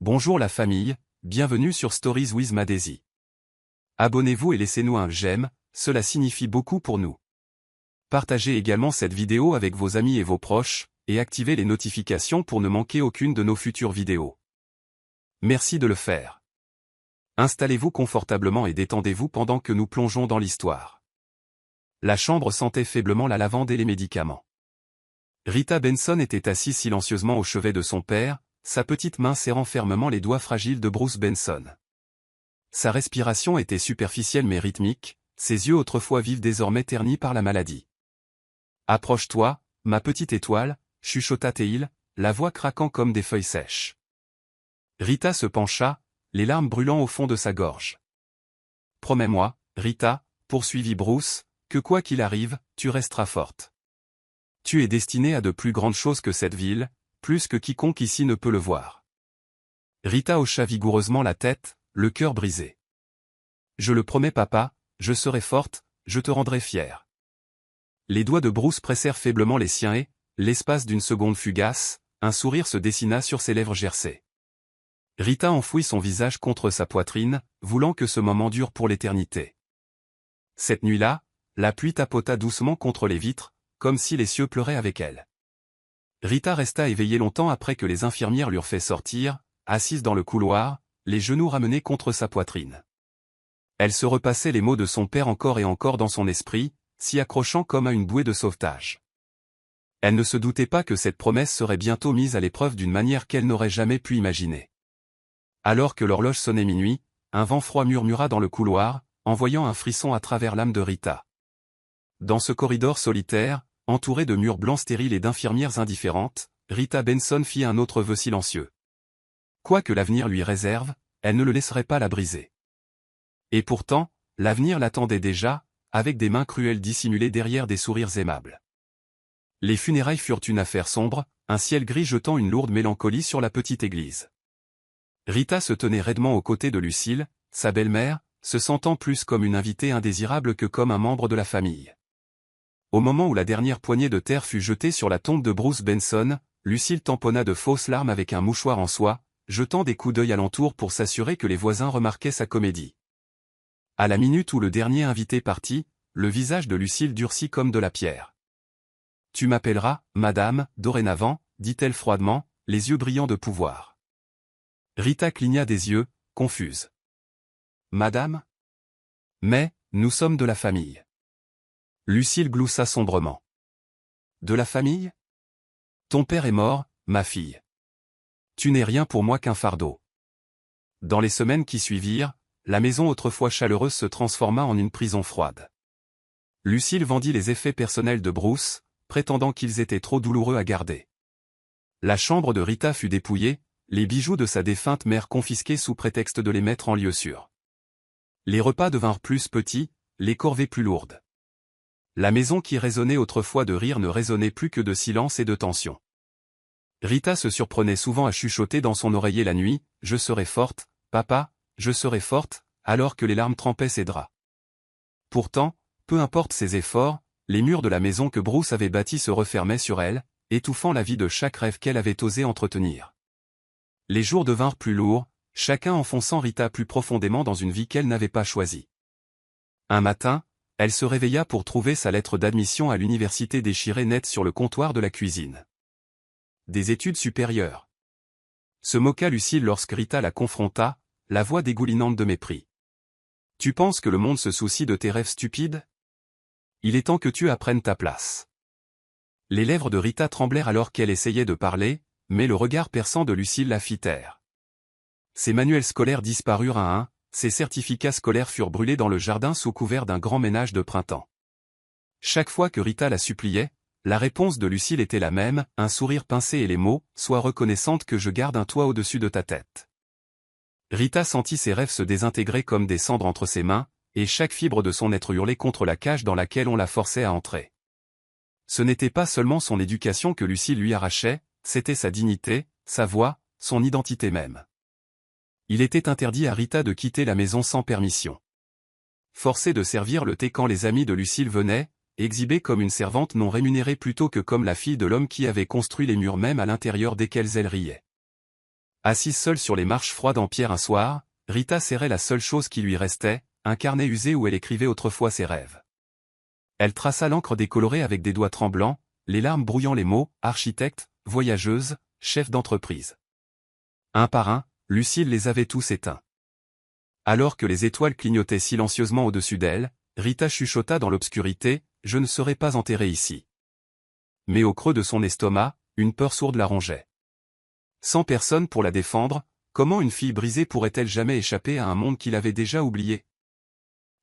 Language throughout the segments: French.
Bonjour la famille, bienvenue sur Stories with Madesi. Abonnez-vous et laissez-nous un j'aime, cela signifie beaucoup pour nous. Partagez également cette vidéo avec vos amis et vos proches, et activez les notifications pour ne manquer aucune de nos futures vidéos. Merci de le faire. Installez-vous confortablement et détendez-vous pendant que nous plongeons dans l'histoire. La chambre sentait faiblement la lavande et les médicaments. Rita Benson était assise silencieusement au chevet de son père, sa petite main serrant fermement les doigts fragiles de Bruce Benson. Sa respiration était superficielle mais rythmique, ses yeux autrefois vifs désormais ternis par la maladie. « Approche-toi, ma petite étoile », chuchota Teil, la voix craquant comme des feuilles sèches. Rita se pencha, les larmes brûlant au fond de sa gorge. « Promets-moi, Rita », poursuivit Bruce, « que quoi qu'il arrive, tu resteras forte. Tu es destinée à de plus grandes choses que cette ville, plus que quiconque ici ne peut le voir. » Rita hocha vigoureusement la tête, le cœur brisé. « Je le promets papa, je serai forte, je te rendrai fière. » Les doigts de Bruce pressèrent faiblement les siens et, l'espace d'une seconde fugace, un sourire se dessina sur ses lèvres gercées. Rita enfouit son visage contre sa poitrine, voulant que ce moment dure pour l'éternité. Cette nuit-là, la pluie tapota doucement contre les vitres, comme si les cieux pleuraient avec elle. Rita resta éveillée longtemps après que les infirmières l'eurent fait sortir, assise dans le couloir, les genoux ramenés contre sa poitrine. Elle se repassait les mots de son père encore et encore dans son esprit, s'y accrochant comme à une bouée de sauvetage. Elle ne se doutait pas que cette promesse serait bientôt mise à l'épreuve d'une manière qu'elle n'aurait jamais pu imaginer. Alors que l'horloge sonnait minuit, un vent froid murmura dans le couloir, envoyant un frisson à travers l'âme de Rita. Dans ce corridor solitaire, entouré de murs blancs stériles et d'infirmières indifférentes, Rita Benson fit un autre vœu silencieux. Quoi que l'avenir lui réserve, elle ne le laisserait pas la briser. Et pourtant, l'avenir l'attendait déjà, avec des mains cruelles dissimulées derrière des sourires aimables. Les funérailles furent une affaire sombre, un ciel gris jetant une lourde mélancolie sur la petite église. Rita se tenait raidement aux côtés de Lucille, sa belle-mère, se sentant plus comme une invitée indésirable que comme un membre de la famille. Au moment où la dernière poignée de terre fut jetée sur la tombe de Bruce Benson, Lucille tamponna de fausses larmes avec un mouchoir en soie, jetant des coups d'œil alentour pour s'assurer que les voisins remarquaient sa comédie. À la minute où le dernier invité partit, le visage de Lucille durcit comme de la pierre. « Tu m'appelleras, madame, dorénavant », dit-elle froidement, les yeux brillants de pouvoir. Rita cligna des yeux, confuse. « Madame ? Mais, nous sommes de la famille. » Lucille gloussa sombrement. « De la famille ? Ton père est mort, ma fille. Tu n'es rien pour moi qu'un fardeau. » Dans les semaines qui suivirent, la maison autrefois chaleureuse se transforma en une prison froide. Lucille vendit les effets personnels de Bruce, prétendant qu'ils étaient trop douloureux à garder. La chambre de Rita fut dépouillée, les bijoux de sa défunte mère confisqués sous prétexte de les mettre en lieu sûr. Les repas devinrent plus petits, les corvées plus lourdes. La maison qui résonnait autrefois de rire ne résonnait plus que de silence et de tension. Rita se surprenait souvent à chuchoter dans son oreiller la nuit, « Je serai forte, papa, je serai forte », alors que les larmes trempaient ses draps. Pourtant, peu importe ses efforts, les murs de la maison que Bruce avait bâtie se refermaient sur elle, étouffant la vie de chaque rêve qu'elle avait osé entretenir. Les jours devinrent plus lourds, chacun enfonçant Rita plus profondément dans une vie qu'elle n'avait pas choisie. Un matin, elle se réveilla pour trouver sa lettre d'admission à l'université déchirée net sur le comptoir de la cuisine. Des études supérieures. Se moqua Lucille lorsque Rita la confronta, la voix dégoulinante de mépris. Tu penses que le monde se soucie de tes rêves stupides ? Il est temps que tu apprennes ta place. Les lèvres de Rita tremblèrent alors qu'elle essayait de parler, mais le regard perçant de Lucille la fit taire. Ses manuels scolaires disparurent un à un, ses certificats scolaires furent brûlés dans le jardin sous couvert d'un grand ménage de printemps. Chaque fois que Rita la suppliait, la réponse de Lucille était la même, un sourire pincé et les mots « Sois reconnaissante que je garde un toit au-dessus de ta tête ». Rita sentit ses rêves se désintégrer comme des cendres entre ses mains, et chaque fibre de son être hurlait contre la cage dans laquelle on la forçait à entrer. Ce n'était pas seulement son éducation que Lucille lui arrachait, c'était sa dignité, sa voix, son identité même. Il était interdit à Rita de quitter la maison sans permission. Forcée de servir le thé quand les amis de Lucille venaient, exhibée comme une servante non rémunérée plutôt que comme la fille de l'homme qui avait construit les murs même à l'intérieur desquels elle riait. Assise seule sur les marches froides en pierre un soir, Rita serrait la seule chose qui lui restait, un carnet usé où elle écrivait autrefois ses rêves. Elle traça l'encre décolorée avec des doigts tremblants, les larmes brouillant les mots, architecte, voyageuse, chef d'entreprise. Un par un, Lucille les avait tous éteints. Alors que les étoiles clignotaient silencieusement au-dessus d'elle, Rita chuchota dans l'obscurité, « Je ne serai pas enterrée ici. » Mais au creux de son estomac, une peur sourde la rongeait. Sans personne pour la défendre, comment une fille brisée pourrait-elle jamais échapper à un monde qu'il avait déjà oublié?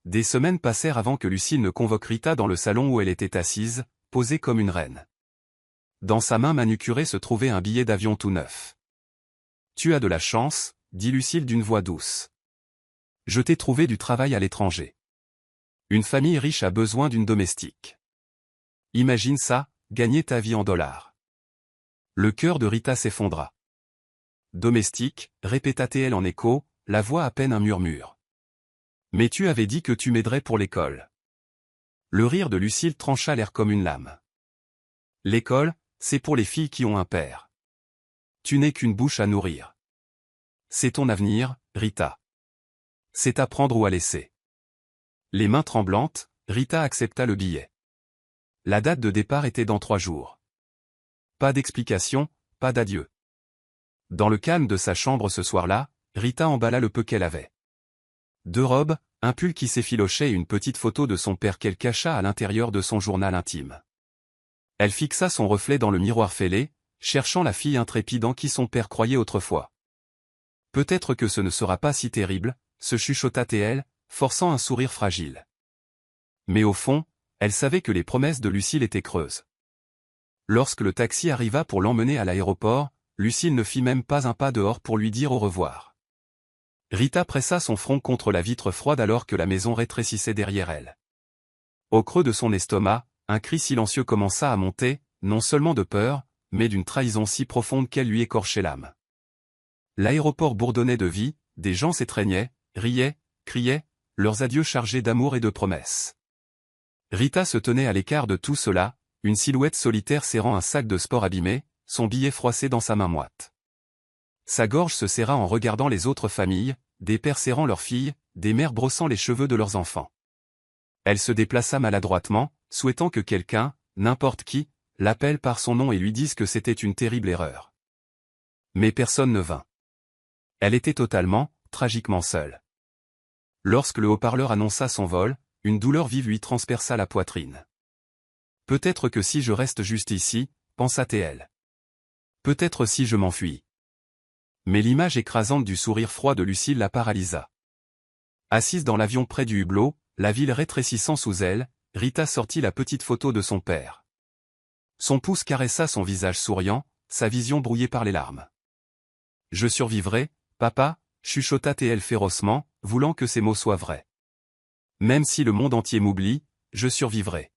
Des semaines passèrent avant que Lucille ne convoque Rita dans le salon où elle était assise, posée comme une reine. Dans sa main manucurée se trouvait un billet d'avion tout neuf. « Tu as de la chance, » dit Lucille d'une voix douce. « Je t'ai trouvé du travail à l'étranger. Une famille riche a besoin d'une domestique. Imagine ça, gagner ta vie en dollars. » Le cœur de Rita s'effondra. « Domestique » répéta-t-elle en écho, la voix à peine un murmure. « Mais tu avais dit que tu m'aiderais pour l'école. » Le rire de Lucille trancha l'air comme une lame. « L'école, c'est pour les filles qui ont un père. Tu n'es qu'une bouche à nourrir. C'est ton avenir, Rita. C'est à prendre ou à laisser. » Les mains tremblantes, Rita accepta le billet. La date de départ était dans 3 jours. Pas d'explication, pas d'adieu. Dans le calme de sa chambre ce soir-là, Rita emballa le peu qu'elle avait. 2 robes, un pull qui s'effilochait et une petite photo de son père qu'elle cacha à l'intérieur de son journal intime. Elle fixa son reflet dans le miroir fêlé, cherchant la fille intrépide en qui son père croyait autrefois. Peut-être que ce ne sera pas si terrible, se chuchota-t-elle, forçant un sourire fragile. Mais au fond, elle savait que les promesses de Lucille étaient creuses. Lorsque le taxi arriva pour l'emmener à l'aéroport, Lucille ne fit même pas un pas dehors pour lui dire au revoir. Rita pressa son front contre la vitre froide alors que la maison rétrécissait derrière elle. Au creux de son estomac, un cri silencieux commença à monter, non seulement de peur, mais d'une trahison si profonde qu'elle lui écorchait l'âme. L'aéroport bourdonnait de vie, des gens s'étreignaient, riaient, criaient, leurs adieux chargés d'amour et de promesses. Rita se tenait à l'écart de tout cela, une silhouette solitaire serrant un sac de sport abîmé, son billet froissé dans sa main moite. Sa gorge se serra en regardant les autres familles, des pères serrant leurs filles, des mères brossant les cheveux de leurs enfants. Elle se déplaça maladroitement, souhaitant que quelqu'un, n'importe qui, l'appelle par son nom et lui dise que c'était une terrible erreur. Mais personne ne vint. Elle était totalement, tragiquement seule. Lorsque le haut-parleur annonça son vol, une douleur vive lui transperça la poitrine. « Peut-être que si je reste juste ici, » pensa-t-elle. « Peut-être si je m'enfuis. » Mais l'image écrasante du sourire froid de Lucille la paralysa. Assise dans l'avion près du hublot, la ville rétrécissant sous elle, Rita sortit la petite photo de son père. Son pouce caressa son visage souriant, sa vision brouillée par les larmes. « Je survivrai, papa » chuchota-t-elle férocement, voulant que ces mots soient vrais. « Même si le monde entier m'oublie, je survivrai. »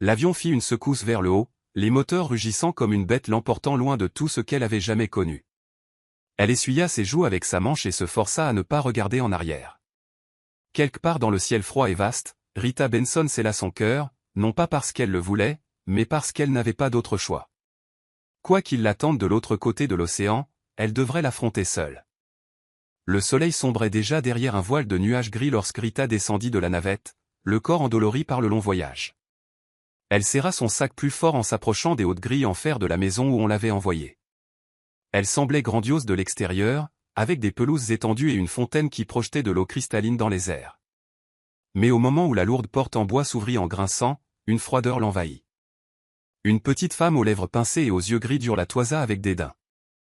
L'avion fit une secousse vers le haut, les moteurs rugissant comme une bête l'emportant loin de tout ce qu'elle avait jamais connu. Elle essuya ses joues avec sa manche et se força à ne pas regarder en arrière. Quelque part dans le ciel froid et vaste, Rita Benson scella son cœur, non pas parce qu'elle le voulait, mais parce qu'elle n'avait pas d'autre choix. Quoi qu'il l'attende de l'autre côté de l'océan, elle devrait l'affronter seule. Le soleil sombrait déjà derrière un voile de nuages gris lorsque Rita descendit de la navette, le corps endolori par le long voyage. Elle serra son sac plus fort en s'approchant des hautes grilles en fer de la maison où on l'avait envoyée. Elle semblait grandiose de l'extérieur, avec des pelouses étendues et une fontaine qui projetait de l'eau cristalline dans les airs. Mais au moment où la lourde porte en bois s'ouvrit en grinçant, une froideur l'envahit. Une petite femme aux lèvres pincées et aux yeux gris durs la toisa avec dédain.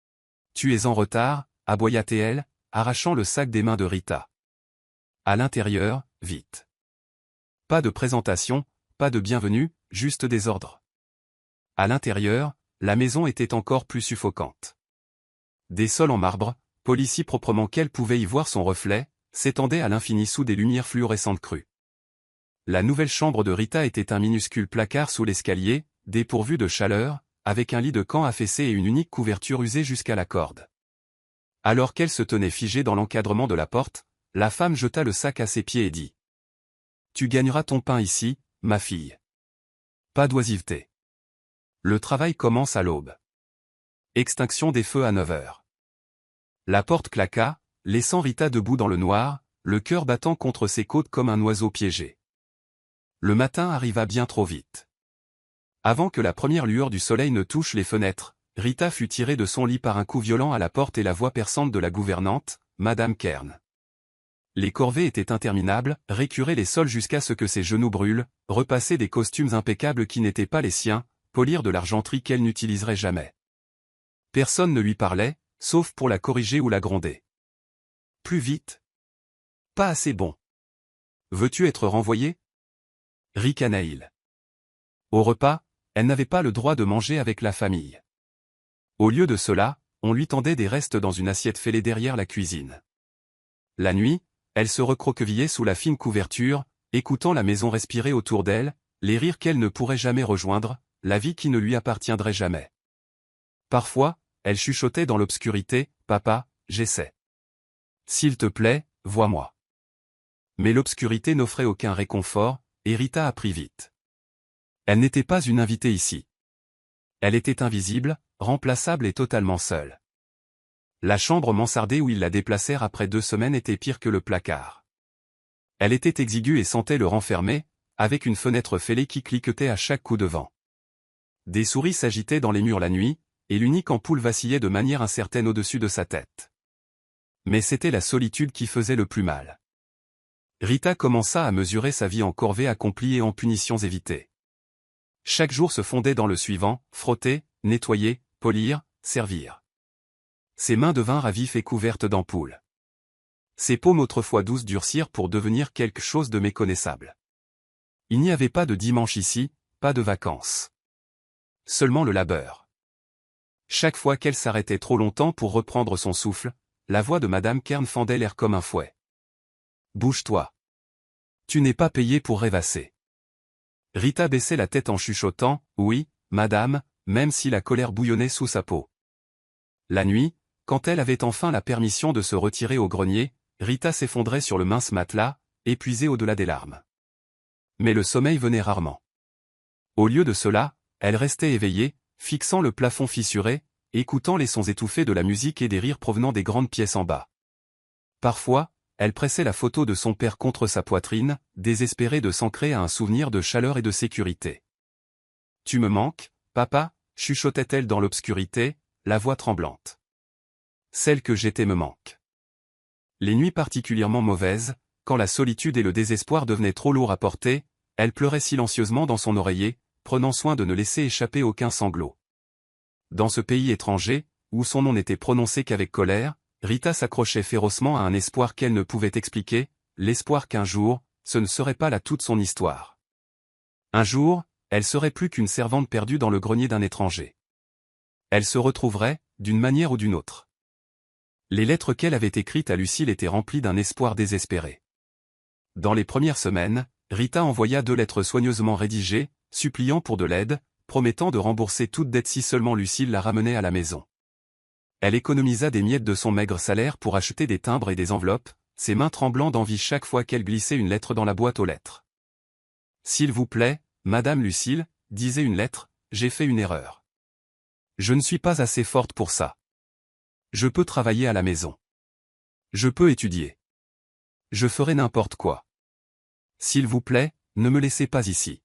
« Tu es en retard » aboya-t-elle, arrachant le sac des mains de Rita. À l'intérieur, vite. Pas de présentation, pas de bienvenue, juste des ordres. À l'intérieur, la maison était encore plus suffocante. Des sols en marbre, polis si proprement qu'elle pouvait y voir son reflet, s'étendaient à l'infini sous des lumières fluorescentes crues. La nouvelle chambre de Rita était un minuscule placard sous l'escalier, dépourvu de chaleur, avec un lit de camp affaissé et une unique couverture usée jusqu'à la corde. Alors qu'elle se tenait figée dans l'encadrement de la porte, la femme jeta le sac à ses pieds et dit : « Tu gagneras ton pain ici, ma fille. Pas d'oisiveté. Le travail commence à l'aube. Extinction des feux à 9 heures. La porte claqua, laissant Rita debout dans le noir, le cœur battant contre ses côtes comme un oiseau piégé. Le matin arriva bien trop vite. Avant que la première lueur du soleil ne touche les fenêtres, Rita fut tirée de son lit par un coup violent à la porte et la voix perçante de la gouvernante, Madame Kern. Les corvées étaient interminables, récurer les sols jusqu'à ce que ses genoux brûlent, repasser des costumes impeccables qui n'étaient pas les siens, polir de l'argenterie qu'elle n'utiliserait jamais. Personne ne lui parlait, sauf pour la corriger ou la gronder. Plus vite. Pas assez bon. Veux-tu être renvoyé? Ricana-il. Au repas, elle n'avait pas le droit de manger avec la famille. Au lieu de cela, on lui tendait des restes dans une assiette fêlée derrière la cuisine. La nuit, elle se recroquevillait sous la fine couverture, écoutant la maison respirer autour d'elle, les rires qu'elle ne pourrait jamais rejoindre, la vie qui ne lui appartiendrait jamais. Parfois, elle chuchotait dans l'obscurité, « Papa, j'essaie. S'il te plaît, vois-moi. » Mais l'obscurité n'offrait aucun réconfort, et Rita apprit vite. Elle n'était pas une invitée ici. Elle était invisible, remplaçable et totalement seule. La chambre mansardée où ils la déplacèrent après 2 semaines était pire que le placard. Elle était exiguë et sentait le renfermer, avec une fenêtre fêlée qui cliquetait à chaque coup de vent. Des souris s'agitaient dans les murs la nuit, et l'unique ampoule vacillait de manière incertaine au-dessus de sa tête. Mais c'était la solitude qui faisait le plus mal. Rita commença à mesurer sa vie en corvées accomplies et en punitions évitées. Chaque jour se fondait dans le suivant, frotter, nettoyer, polir, servir. Ses mains devinrent à vif et couvertes d'ampoules. Ses paumes autrefois douces durcirent pour devenir quelque chose de méconnaissable. Il n'y avait pas de dimanche ici, pas de vacances. Seulement le labeur. Chaque fois qu'elle s'arrêtait trop longtemps pour reprendre son souffle, la voix de Madame Kern fendait l'air comme un fouet. « Bouge-toi. Tu n'es pas payé pour rêvasser. » Rita baissait la tête en chuchotant, « Oui, madame », même si la colère bouillonnait sous sa peau. La nuit, quand elle avait enfin la permission de se retirer au grenier, Rita s'effondrait sur le mince matelas, épuisée au-delà des larmes. Mais le sommeil venait rarement. Au lieu de cela, elle restait éveillée, fixant le plafond fissuré, écoutant les sons étouffés de la musique et des rires provenant des grandes pièces en bas. Parfois, elle pressait la photo de son père contre sa poitrine, désespérée de s'ancrer à un souvenir de chaleur et de sécurité. « Tu me manques, papa » chuchotait-elle dans l'obscurité, la voix tremblante. Celle que j'étais me manque. Les nuits particulièrement mauvaises, quand la solitude et le désespoir devenaient trop lourds à porter, elle pleurait silencieusement dans son oreiller, prenant soin de ne laisser échapper aucun sanglot. Dans ce pays étranger, où son nom n'était prononcé qu'avec colère, Rita s'accrochait férocement à un espoir qu'elle ne pouvait expliquer, l'espoir qu'un jour, ce ne serait pas là toute son histoire. Un jour, elle serait plus qu'une servante perdue dans le grenier d'un étranger. Elle se retrouverait, d'une manière ou d'une autre. Les lettres qu'elle avait écrites à Lucille étaient remplies d'un espoir désespéré. Dans les premières semaines, Rita envoya 2 lettres soigneusement rédigées, suppliant pour de l'aide, promettant de rembourser toute dette si seulement Lucille la ramenait à la maison. Elle économisa des miettes de son maigre salaire pour acheter des timbres et des enveloppes, ses mains tremblant d'envie chaque fois qu'elle glissait une lettre dans la boîte aux lettres. « S'il vous plaît, Madame Lucille », disait une lettre, « j'ai fait une erreur. Je ne suis pas assez forte pour ça. Je peux travailler à la maison. Je peux étudier. Je ferai n'importe quoi. S'il vous plaît, ne me laissez pas ici. »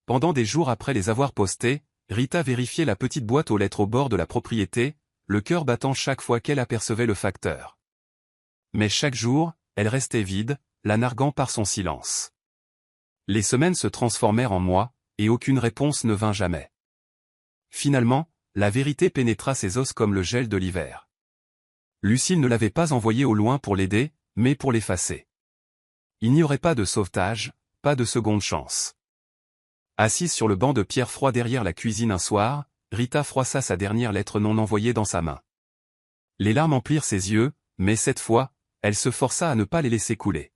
Pendant des jours après les avoir postées, Rita vérifiait la petite boîte aux lettres au bord de la propriété, le cœur battant chaque fois qu'elle apercevait le facteur. Mais chaque jour, elle restait vide, la narguant par son silence. Les semaines se transformèrent en mois, et aucune réponse ne vint jamais. Finalement, la vérité pénétra ses os comme le gel de l'hiver. Lucille ne l'avait pas envoyé au loin pour l'aider, mais pour l'effacer. Il n'y aurait pas de sauvetage, pas de seconde chance. Assise sur le banc de pierre froid derrière la cuisine un soir, Rita froissa sa dernière lettre non envoyée dans sa main. Les larmes emplirent ses yeux, mais cette fois, elle se força à ne pas les laisser couler.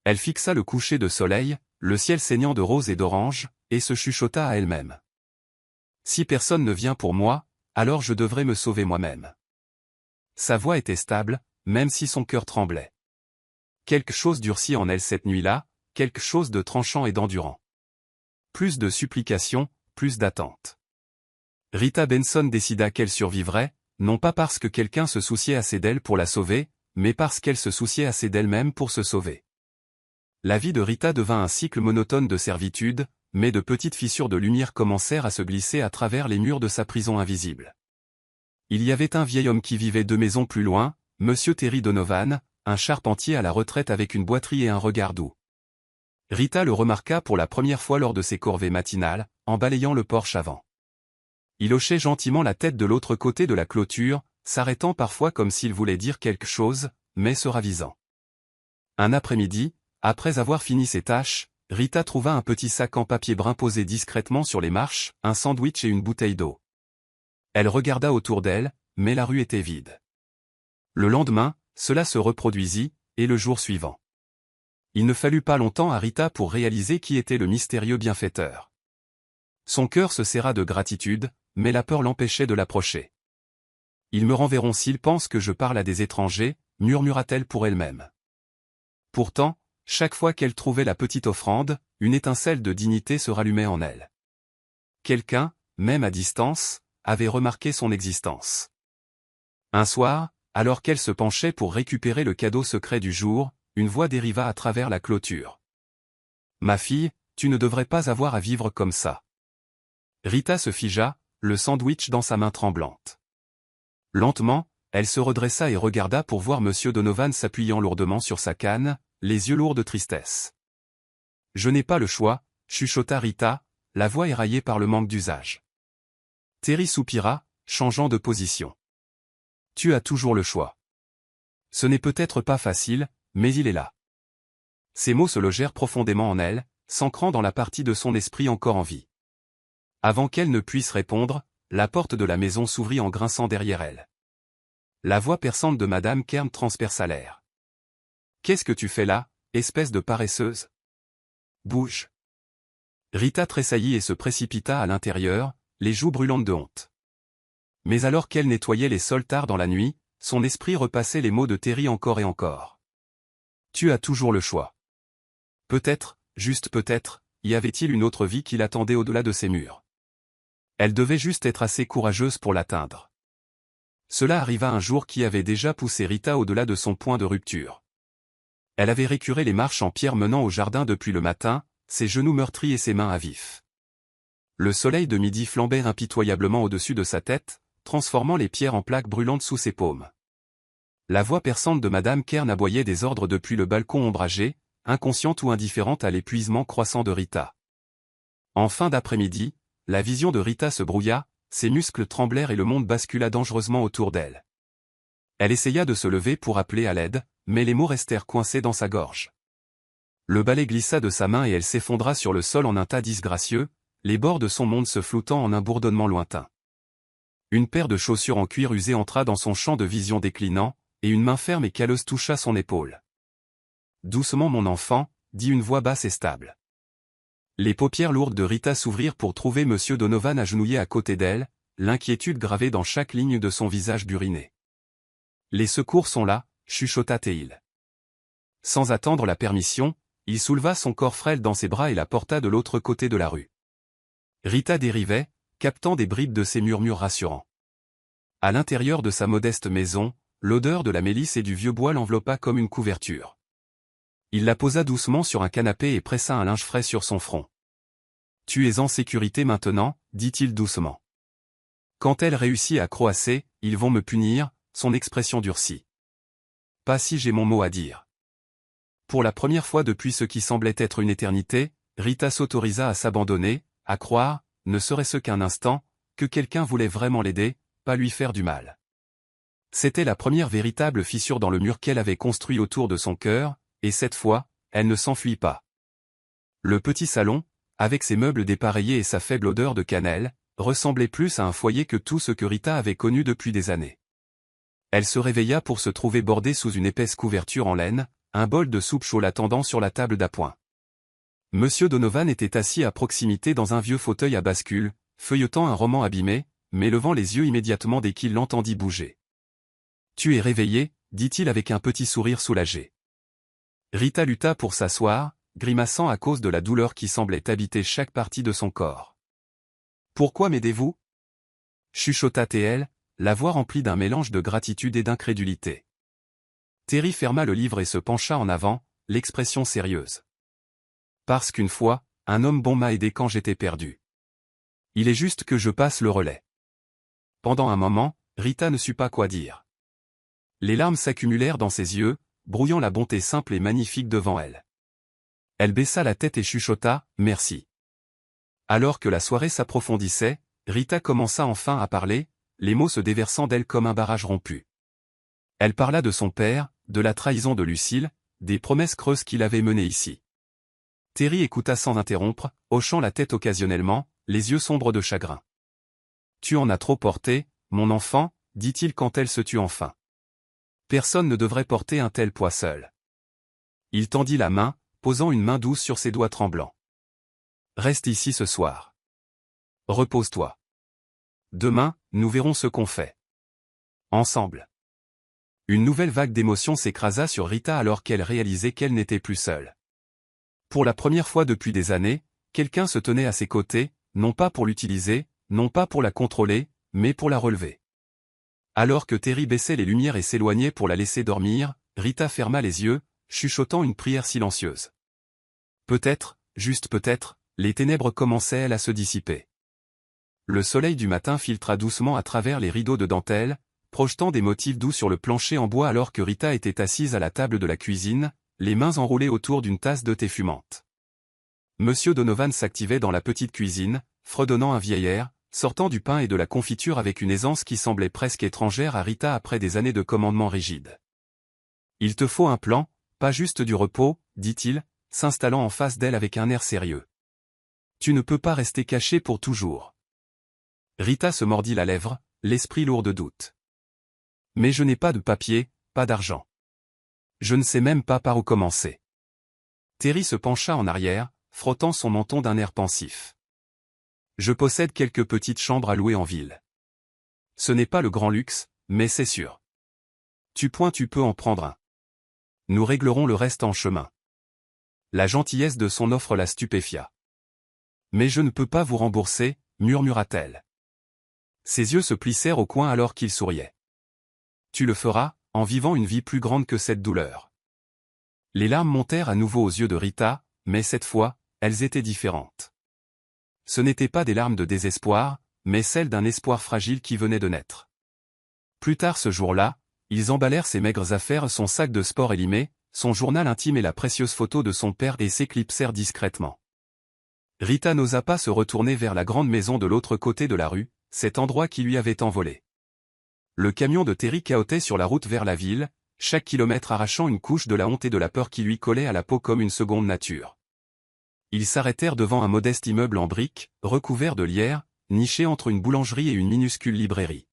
Elle fixa le coucher de soleil, le ciel saignant de rose et d'orange, et se chuchota à elle-même. « Si personne ne vient pour moi, alors je devrais me sauver moi-même. » Sa voix était stable, même si son cœur tremblait. Quelque chose durcit en elle cette nuit-là, quelque chose de tranchant et d'endurant. Plus de supplications, plus d'attentes. Rita Benson décida qu'elle survivrait, non pas parce que quelqu'un se souciait assez d'elle pour la sauver, mais parce qu'elle se souciait assez d'elle-même pour se sauver. La vie de Rita devint un cycle monotone de servitude, mais de petites fissures de lumière commencèrent à se glisser à travers les murs de sa prison invisible. Il y avait un vieil homme qui vivait 2 maisons plus loin, Monsieur Terry Donovan, un charpentier à la retraite avec une boiterie et un regard doux. Rita le remarqua pour la première fois lors de ses corvées matinales, en balayant le porche avant. Il hochait gentiment la tête de l'autre côté de la clôture, s'arrêtant parfois comme s'il voulait dire quelque chose, mais se ravisant. Un après-midi, après avoir fini ses tâches, Rita trouva un petit sac en papier brun posé discrètement sur les marches, un sandwich et une bouteille d'eau. Elle regarda autour d'elle, mais la rue était vide. Le lendemain, cela se reproduisit, et le jour suivant. Il ne fallut pas longtemps à Rita pour réaliser qui était le mystérieux bienfaiteur. Son cœur se serra de gratitude, mais la peur l'empêchait de l'approcher. « Ils me renverront s'ils pensent que je parle à des étrangers », murmura-t-elle pour elle-même. Pourtant, chaque fois qu'elle trouvait la petite offrande, une étincelle de dignité se rallumait en elle. Quelqu'un, même à distance, avait remarqué son existence. Un soir, alors qu'elle se penchait pour récupérer le cadeau secret du jour, une voix dériva à travers la clôture. « Ma fille, tu ne devrais pas avoir à vivre comme ça. » Rita se figea, le sandwich dans sa main tremblante. Lentement, elle se redressa et regarda pour voir Monsieur Donovan s'appuyant lourdement sur sa canne, les yeux lourds de tristesse. « Je n'ai pas le choix, » chuchota Rita, la voix éraillée par le manque d'usage. Terry soupira, changeant de position. « Tu as toujours le choix. Ce n'est peut-être pas facile, mais il est là. » Ces mots se logèrent profondément en elle, s'ancrant dans la partie de son esprit encore en vie. Avant qu'elle ne puisse répondre, la porte de la maison s'ouvrit en grinçant derrière elle. La voix perçante de Madame Kern transperça l'air. « Qu'est-ce que tu fais là, espèce de paresseuse ? Bouge !» Rita tressaillit et se précipita à l'intérieur, les joues brûlantes de honte. Mais alors qu'elle nettoyait les sols tard dans la nuit, son esprit repassait les mots de Terry encore et encore. « Tu as toujours le choix. » Peut-être, juste peut-être, y avait-il une autre vie qui l'attendait au-delà de ces murs. Elle devait juste être assez courageuse pour l'atteindre. Cela arriva un jour qui avait déjà poussé Rita au-delà de son point de rupture. Elle avait récuré les marches en pierre menant au jardin depuis le matin, ses genoux meurtris et ses mains à vif. Le soleil de midi flambait impitoyablement au-dessus de sa tête, transformant les pierres en plaques brûlantes sous ses paumes. La voix perçante de Madame Kern aboyait des ordres depuis le balcon ombragé, inconsciente ou indifférente à l'épuisement croissant de Rita. En fin d'après-midi, la vision de Rita se brouilla, ses muscles tremblèrent et le monde bascula dangereusement autour d'elle. Elle essaya de se lever pour appeler à l'aide, mais les mots restèrent coincés dans sa gorge. Le balai glissa de sa main et elle s'effondra sur le sol en un tas disgracieux, les bords de son monde se floutant en un bourdonnement lointain. Une paire de chaussures en cuir usé entra dans son champ de vision déclinant, et une main ferme et calleuse toucha son épaule. « Doucement mon enfant », dit une voix basse et stable. Les paupières lourdes de Rita s'ouvrirent pour trouver Monsieur Donovan agenouillé à côté d'elle, l'inquiétude gravée dans chaque ligne de son visage buriné. « Les secours sont là », chuchota-t-il. Sans attendre la permission, il souleva son corps frêle dans ses bras et la porta de l'autre côté de la rue. Rita dérivait, captant des bribes de ses murmures rassurants. À l'intérieur de sa modeste maison, l'odeur de la mélisse et du vieux bois l'enveloppa comme une couverture. Il la posa doucement sur un canapé et pressa un linge frais sur son front. « Tu es en sécurité maintenant », dit-il doucement. « Quand elle réussit à croasser, ils vont me punir », son expression durcit. « Pas si j'ai mon mot à dire. » Pour la première fois depuis ce qui semblait être une éternité, Rita s'autorisa à s'abandonner, à croire, ne serait-ce qu'un instant, que quelqu'un voulait vraiment l'aider, pas lui faire du mal. C'était la première véritable fissure dans le mur qu'elle avait construit autour de son cœur, et cette fois, elle ne s'enfuit pas. Le petit salon, avec ses meubles dépareillés et sa faible odeur de cannelle, ressemblait plus à un foyer que tout ce que Rita avait connu depuis des années. Elle se réveilla pour se trouver bordée sous une épaisse couverture en laine, un bol de soupe chaude l'attendant sur la table d'appoint. Monsieur Donovan était assis à proximité dans un vieux fauteuil à bascule, feuilletant un roman abîmé, mais levant les yeux immédiatement dès qu'il l'entendit bouger. « Tu es réveillé », dit-il avec un petit sourire soulagé. Rita lutta pour s'asseoir, grimaçant à cause de la douleur qui semblait habiter chaque partie de son corps. « Pourquoi m'aidez-vous » chuchota-t-elle, la voix remplie d'un mélange de gratitude et d'incrédulité. Terry ferma le livre et se pencha en avant, l'expression sérieuse. Parce qu'une fois, un homme bon m'a aidé quand j'étais perdu. Il est juste que je passe le relais. Pendant un moment, Rita ne sut pas quoi dire. Les larmes s'accumulèrent dans ses yeux, brouillant la bonté simple et magnifique devant elle. Elle baissa la tête et chuchota « Merci ». Alors que la soirée s'approfondissait, Rita commença enfin à parler, les mots se déversant d'elle comme un barrage rompu. Elle parla de son père, de la trahison de Lucille, des promesses creuses qu'il avait menées ici. Terry écouta sans interrompre, hochant la tête occasionnellement, les yeux sombres de chagrin. « Tu en as trop porté, mon enfant », dit-il quand elle se tut enfin. Personne ne devrait porter un tel poids seul. Il tendit la main, posant une main douce sur ses doigts tremblants. « Reste ici ce soir. Repose-toi. Demain, nous verrons ce qu'on fait. Ensemble. » Une nouvelle vague d'émotions s'écrasa sur Rita alors qu'elle réalisait qu'elle n'était plus seule. Pour la première fois depuis des années, quelqu'un se tenait à ses côtés, non pas pour l'utiliser, non pas pour la contrôler, mais pour la relever. Alors que Terry baissait les lumières et s'éloignait pour la laisser dormir, Rita ferma les yeux, chuchotant une prière silencieuse. Peut-être, juste peut-être, les ténèbres commençaient à se dissiper. Le soleil du matin filtra doucement à travers les rideaux de dentelle, projetant des motifs doux sur le plancher en bois alors que Rita était assise à la table de la cuisine, les mains enroulées autour d'une tasse de thé fumante. Monsieur Donovan s'activait dans la petite cuisine, fredonnant un vieil air, sortant du pain et de la confiture avec une aisance qui semblait presque étrangère à Rita après des années de commandement rigide. « Il te faut un plan, pas juste du repos, » dit-il, s'installant en face d'elle avec un air sérieux. « Tu ne peux pas rester caché pour toujours. » Rita se mordit la lèvre, l'esprit lourd de doute. « Mais je n'ai pas de papier, pas d'argent. Je ne sais même pas par où commencer. » Terry se pencha en arrière, frottant son menton d'un air pensif. « Je possède quelques petites chambres à louer en ville. Ce n'est pas le grand luxe, mais c'est sûr. Tu peux en prendre un. Nous réglerons le reste en chemin. » La gentillesse de son offre la stupéfia. « Mais je ne peux pas vous rembourser, » murmura-t-elle. Ses yeux se plissèrent au coin alors qu'il souriait. « Tu le feras, en vivant une vie plus grande que cette douleur. » Les larmes montèrent à nouveau aux yeux de Rita, mais cette fois, elles étaient différentes. Ce n'étaient pas des larmes de désespoir, mais celles d'un espoir fragile qui venait de naître. Plus tard ce jour-là, ils emballèrent ses maigres affaires, son sac de sport élimé, son journal intime et la précieuse photo de son père et s'éclipsèrent discrètement. Rita n'osa pas se retourner vers la grande maison de l'autre côté de la rue, cet endroit qui lui avait envolé. Le camion de Terry cahotait sur la route vers la ville, chaque kilomètre arrachant une couche de la honte et de la peur qui lui collait à la peau comme une seconde nature. Ils s'arrêtèrent devant un modeste immeuble en briques, recouvert de lierre, niché entre une boulangerie et une minuscule librairie.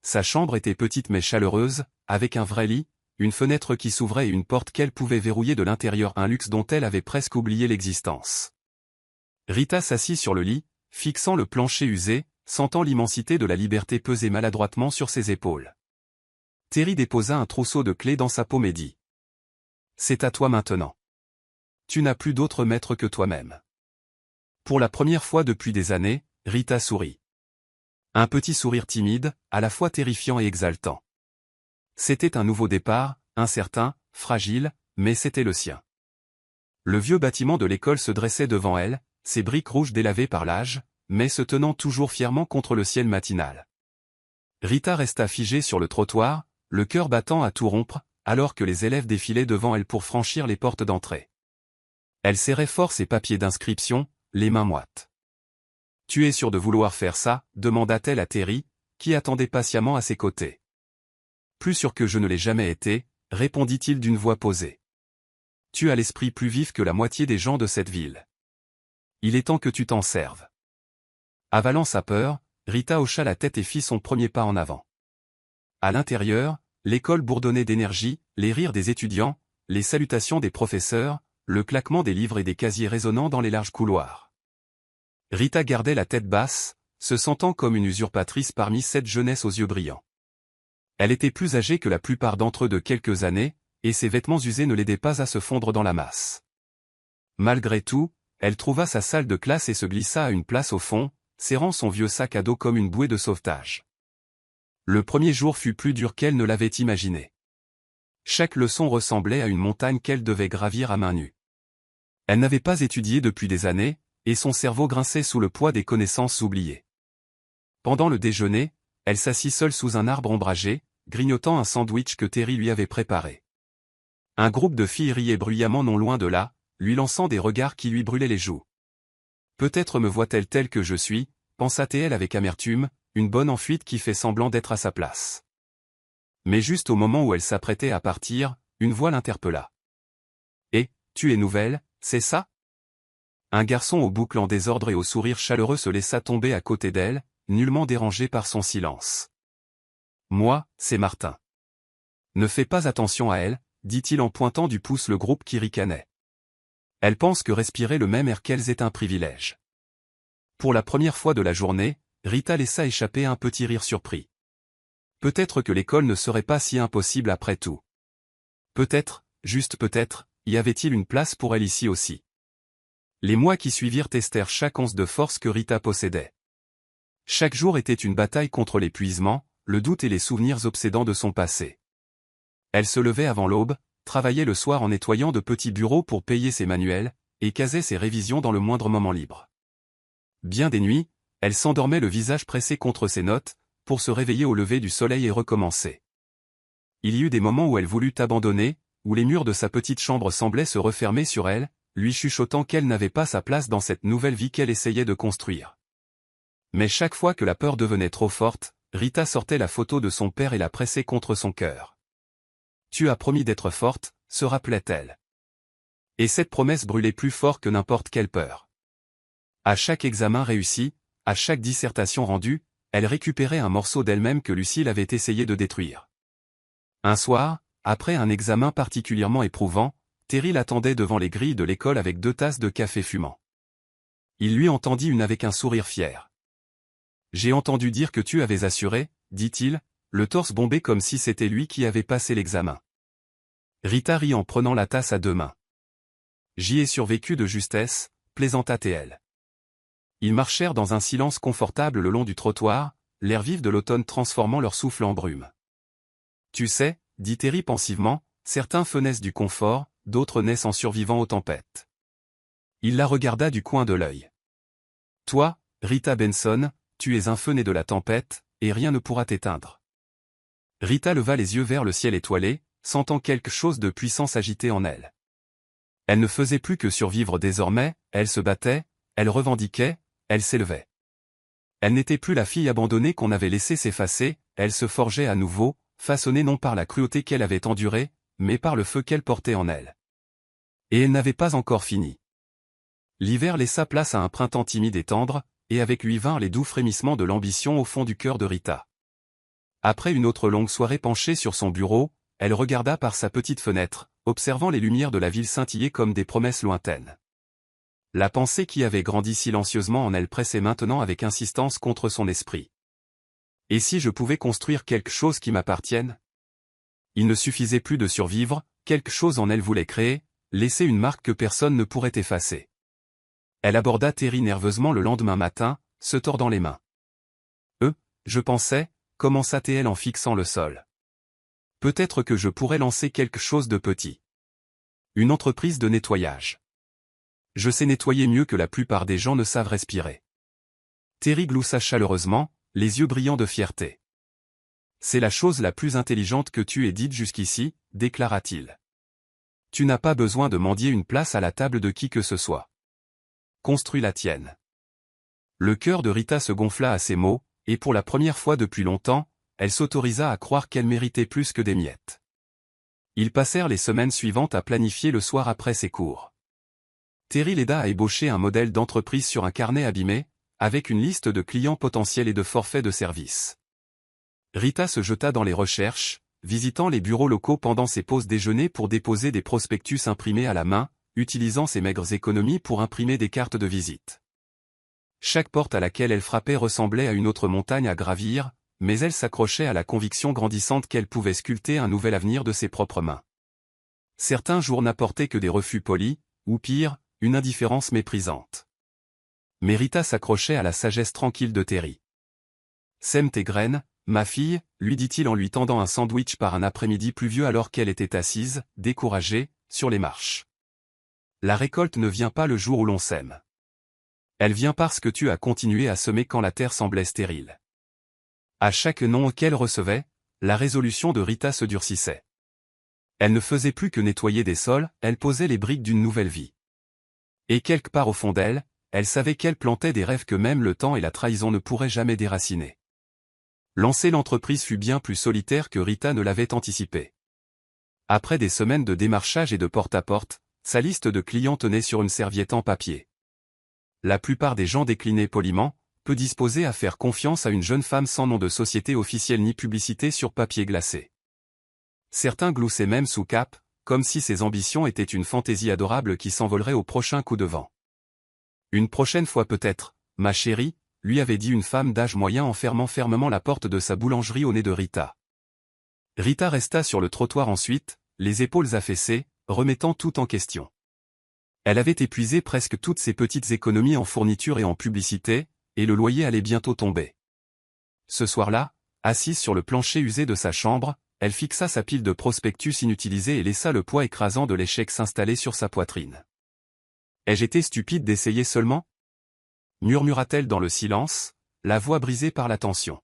Sa chambre était petite mais chaleureuse, avec un vrai lit, une fenêtre qui s'ouvrait et une porte qu'elle pouvait verrouiller de l'intérieur, un luxe dont elle avait presque oublié l'existence. Rita s'assit sur le lit, fixant le plancher usé, sentant l'immensité de la liberté peser maladroitement sur ses épaules. Terry déposa un trousseau de clés dans sa paume et dit : « C'est à toi maintenant. Tu n'as plus d'autre maître que toi-même. » Pour la première fois depuis des années, Rita sourit. Un petit sourire timide, à la fois terrifiant et exaltant. C'était un nouveau départ, incertain, fragile, mais c'était le sien. Le vieux bâtiment de l'école se dressait devant elle, ses briques rouges délavées par l'âge, mais se tenant toujours fièrement contre le ciel matinal. Rita resta figée sur le trottoir, le cœur battant à tout rompre, alors que les élèves défilaient devant elle pour franchir les portes d'entrée. Elle serrait fort ses papiers d'inscription, les mains moites. « Tu es sûr de vouloir faire ça ?» demanda-t-elle à Terry, qui attendait patiemment à ses côtés. « Plus sûr que je ne l'ai jamais été, » répondit-il d'une voix posée. « Tu as l'esprit plus vif que la moitié des gens de cette ville. Il est temps que tu t'en serves. » Avalant sa peur, Rita hocha la tête et fit son premier pas en avant. À l'intérieur, l'école bourdonnait d'énergie, les rires des étudiants, les salutations des professeurs, le claquement des livres et des casiers résonnant dans les larges couloirs. Rita gardait la tête basse, se sentant comme une usurpatrice parmi cette jeunesse aux yeux brillants. Elle était plus âgée que la plupart d'entre eux de quelques années, et ses vêtements usés ne l'aidaient pas à se fondre dans la masse. Malgré tout, elle trouva sa salle de classe et se glissa à une place au fond, serrant son vieux sac à dos comme une bouée de sauvetage. Le premier jour fut plus dur qu'elle ne l'avait imaginé. Chaque leçon ressemblait à une montagne qu'elle devait gravir à main nue. Elle n'avait pas étudié depuis des années, et son cerveau grinçait sous le poids des connaissances oubliées. Pendant le déjeuner, elle s'assit seule sous un arbre ombragé, grignotant un sandwich que Terry lui avait préparé. Un groupe de filles riait bruyamment non loin de là, lui lançant des regards qui lui brûlaient les joues. Peut-être me voit-elle telle que je suis, pensa-t-elle avec amertume, une bonne en fuite qui fait semblant d'être à sa place. Mais juste au moment où elle s'apprêtait à partir, une voix l'interpella. « Eh, tu es nouvelle, c'est ça ?» Un garçon au boucle en désordre et au sourire chaleureux se laissa tomber à côté d'elle, nullement dérangé par son silence. « Moi, c'est Martin. » « Ne fais pas attention à elle, » dit-il en pointant du pouce le groupe qui ricanait. « Elle pense que respirer le même air qu'elles est un privilège. » Pour la première fois de la journée, Rita laissa échapper un petit rire surpris. Peut-être que l'école ne serait pas si impossible après tout. Peut-être, juste peut-être, y avait-il une place pour elle ici aussi. Les mois qui suivirent testèrent chaque once de force que Rita possédait. Chaque jour était une bataille contre l'épuisement, le doute et les souvenirs obsédants de son passé. Elle se levait avant l'aube, travaillait le soir en nettoyant de petits bureaux pour payer ses manuels, et casait ses révisions dans le moindre moment libre. Bien des nuits, elle s'endormait le visage pressé contre ses notes, pour se réveiller au lever du soleil et recommencer. Il y eut des moments où elle voulut abandonner, où les murs de sa petite chambre semblaient se refermer sur elle, lui chuchotant qu'elle n'avait pas sa place dans cette nouvelle vie qu'elle essayait de construire. Mais chaque fois que la peur devenait trop forte, Rita sortait la photo de son père et la pressait contre son cœur. « Tu as promis d'être forte », se rappelait-elle. Et cette promesse brûlait plus fort que n'importe quelle peur. À chaque examen réussi, à chaque dissertation rendue, elle récupérait un morceau d'elle-même que Lucille avait essayé de détruire. Un soir, après un examen particulièrement éprouvant, Terry l'attendait devant les grilles de l'école avec 2 tasses de café fumant. Il lui en tendit une avec un sourire fier. « J'ai entendu dire que tu avais assuré, » dit-il, le torse bombé comme si c'était lui qui avait passé l'examen. Rita rit en prenant la tasse à 2 mains. « J'y ai survécu de justesse, » plaisanta-t-elle. Ils marchèrent dans un silence confortable le long du trottoir, l'air vif de l'automne transformant leur souffle en brume. « Tu sais, » dit Terry pensivement, « certains feux naissent du confort, d'autres naissent en survivant aux tempêtes. » Il la regarda du coin de l'œil. « Toi, Rita Benson, tu es un feu né de la tempête, et rien ne pourra t'éteindre. » Rita leva les yeux vers le ciel étoilé, sentant quelque chose de puissant s'agiter en elle. Elle ne faisait plus que survivre désormais, elle se battait, elle revendiquait, elle s'élevait. Elle n'était plus la fille abandonnée qu'on avait laissée s'effacer, elle se forgeait à nouveau, façonnée non par la cruauté qu'elle avait endurée, mais par le feu qu'elle portait en elle. Et elle n'avait pas encore fini. L'hiver laissa place à un printemps timide et tendre, et avec lui vinrent les doux frémissements de l'ambition au fond du cœur de Rita. Après une autre longue soirée penchée sur son bureau, elle regarda par sa petite fenêtre, observant les lumières de la ville scintiller comme des promesses lointaines. La pensée qui avait grandi silencieusement en elle pressait maintenant avec insistance contre son esprit. Et si je pouvais construire quelque chose qui m'appartienne ? Il ne suffisait plus de survivre, quelque chose en elle voulait créer, laisser une marque que personne ne pourrait effacer. Elle aborda Terry nerveusement le lendemain matin, se tordant les mains. « Je pensais » commença-t-elle en fixant le sol. « Peut-être que je pourrais lancer quelque chose de petit. Une entreprise de nettoyage. Je sais nettoyer mieux que la plupart des gens ne savent respirer. » Terry gloussa chaleureusement, les yeux brillants de fierté. « C'est la chose la plus intelligente que tu aies dite jusqu'ici, » déclara-t-il. « Tu n'as pas besoin de mendier une place à la table de qui que ce soit. Construis la tienne. » Le cœur de Rita se gonfla à ces mots, et pour la première fois depuis longtemps, elle s'autorisa à croire qu'elle méritait plus que des miettes. Ils passèrent les semaines suivantes à planifier le soir après ses cours. Terry l'aida à ébaucher un modèle d'entreprise sur un carnet abîmé, avec une liste de clients potentiels et de forfaits de service. Rita se jeta dans les recherches, visitant les bureaux locaux pendant ses pauses déjeuner pour déposer des prospectus imprimés à la main, utilisant ses maigres économies pour imprimer des cartes de visite. Chaque porte à laquelle elle frappait ressemblait à une autre montagne à gravir, mais elle s'accrochait à la conviction grandissante qu'elle pouvait sculpter un nouvel avenir de ses propres mains. Certains jours n'apportaient que des refus polis, ou pire, une indifférence méprisante. Mais Rita s'accrochait à la sagesse tranquille de Terry. « Sème tes graines, Ma fille, lui dit-il en lui tendant un sandwich par un après-midi pluvieux alors qu'elle était assise, découragée, sur les marches. La récolte ne vient pas le jour où l'on sème. Elle vient parce que tu as continué à semer quand la terre semblait stérile. À chaque nom qu'elle recevait, la résolution de Rita se durcissait. Elle ne faisait plus que nettoyer des sols, elle posait les briques d'une nouvelle vie. Et quelque part au fond d'elle, elle savait qu'elle plantait des rêves que même le temps et la trahison ne pourraient jamais déraciner. Lancer l'entreprise fut bien plus solitaire que Rita ne l'avait anticipé. Après des semaines de démarchage et de porte-à-porte, sa liste de clients tenait sur une serviette en papier. La plupart des gens déclinaient poliment, peu disposés à faire confiance à une jeune femme sans nom de société officielle ni publicité sur papier glacé. Certains gloussaient même sous cape, comme si ses ambitions étaient une fantaisie adorable qui s'envolerait au prochain coup de vent. Une prochaine fois peut-être, ma chérie, lui avait dit une femme d'âge moyen en fermant fermement la porte de sa boulangerie au nez de Rita. Rita resta sur le trottoir ensuite, les épaules affaissées, remettant tout en question. Elle avait épuisé presque toutes ses petites économies en fournitures et en publicité, et le loyer allait bientôt tomber. Ce soir-là, assise sur le plancher usé de sa chambre, elle fixa sa pile de prospectus inutilisés et laissa le poids écrasant de l'échec s'installer sur sa poitrine. Ai-je été stupide d'essayer seulement ? Murmura-t-elle dans le silence, la voix brisée par la tension.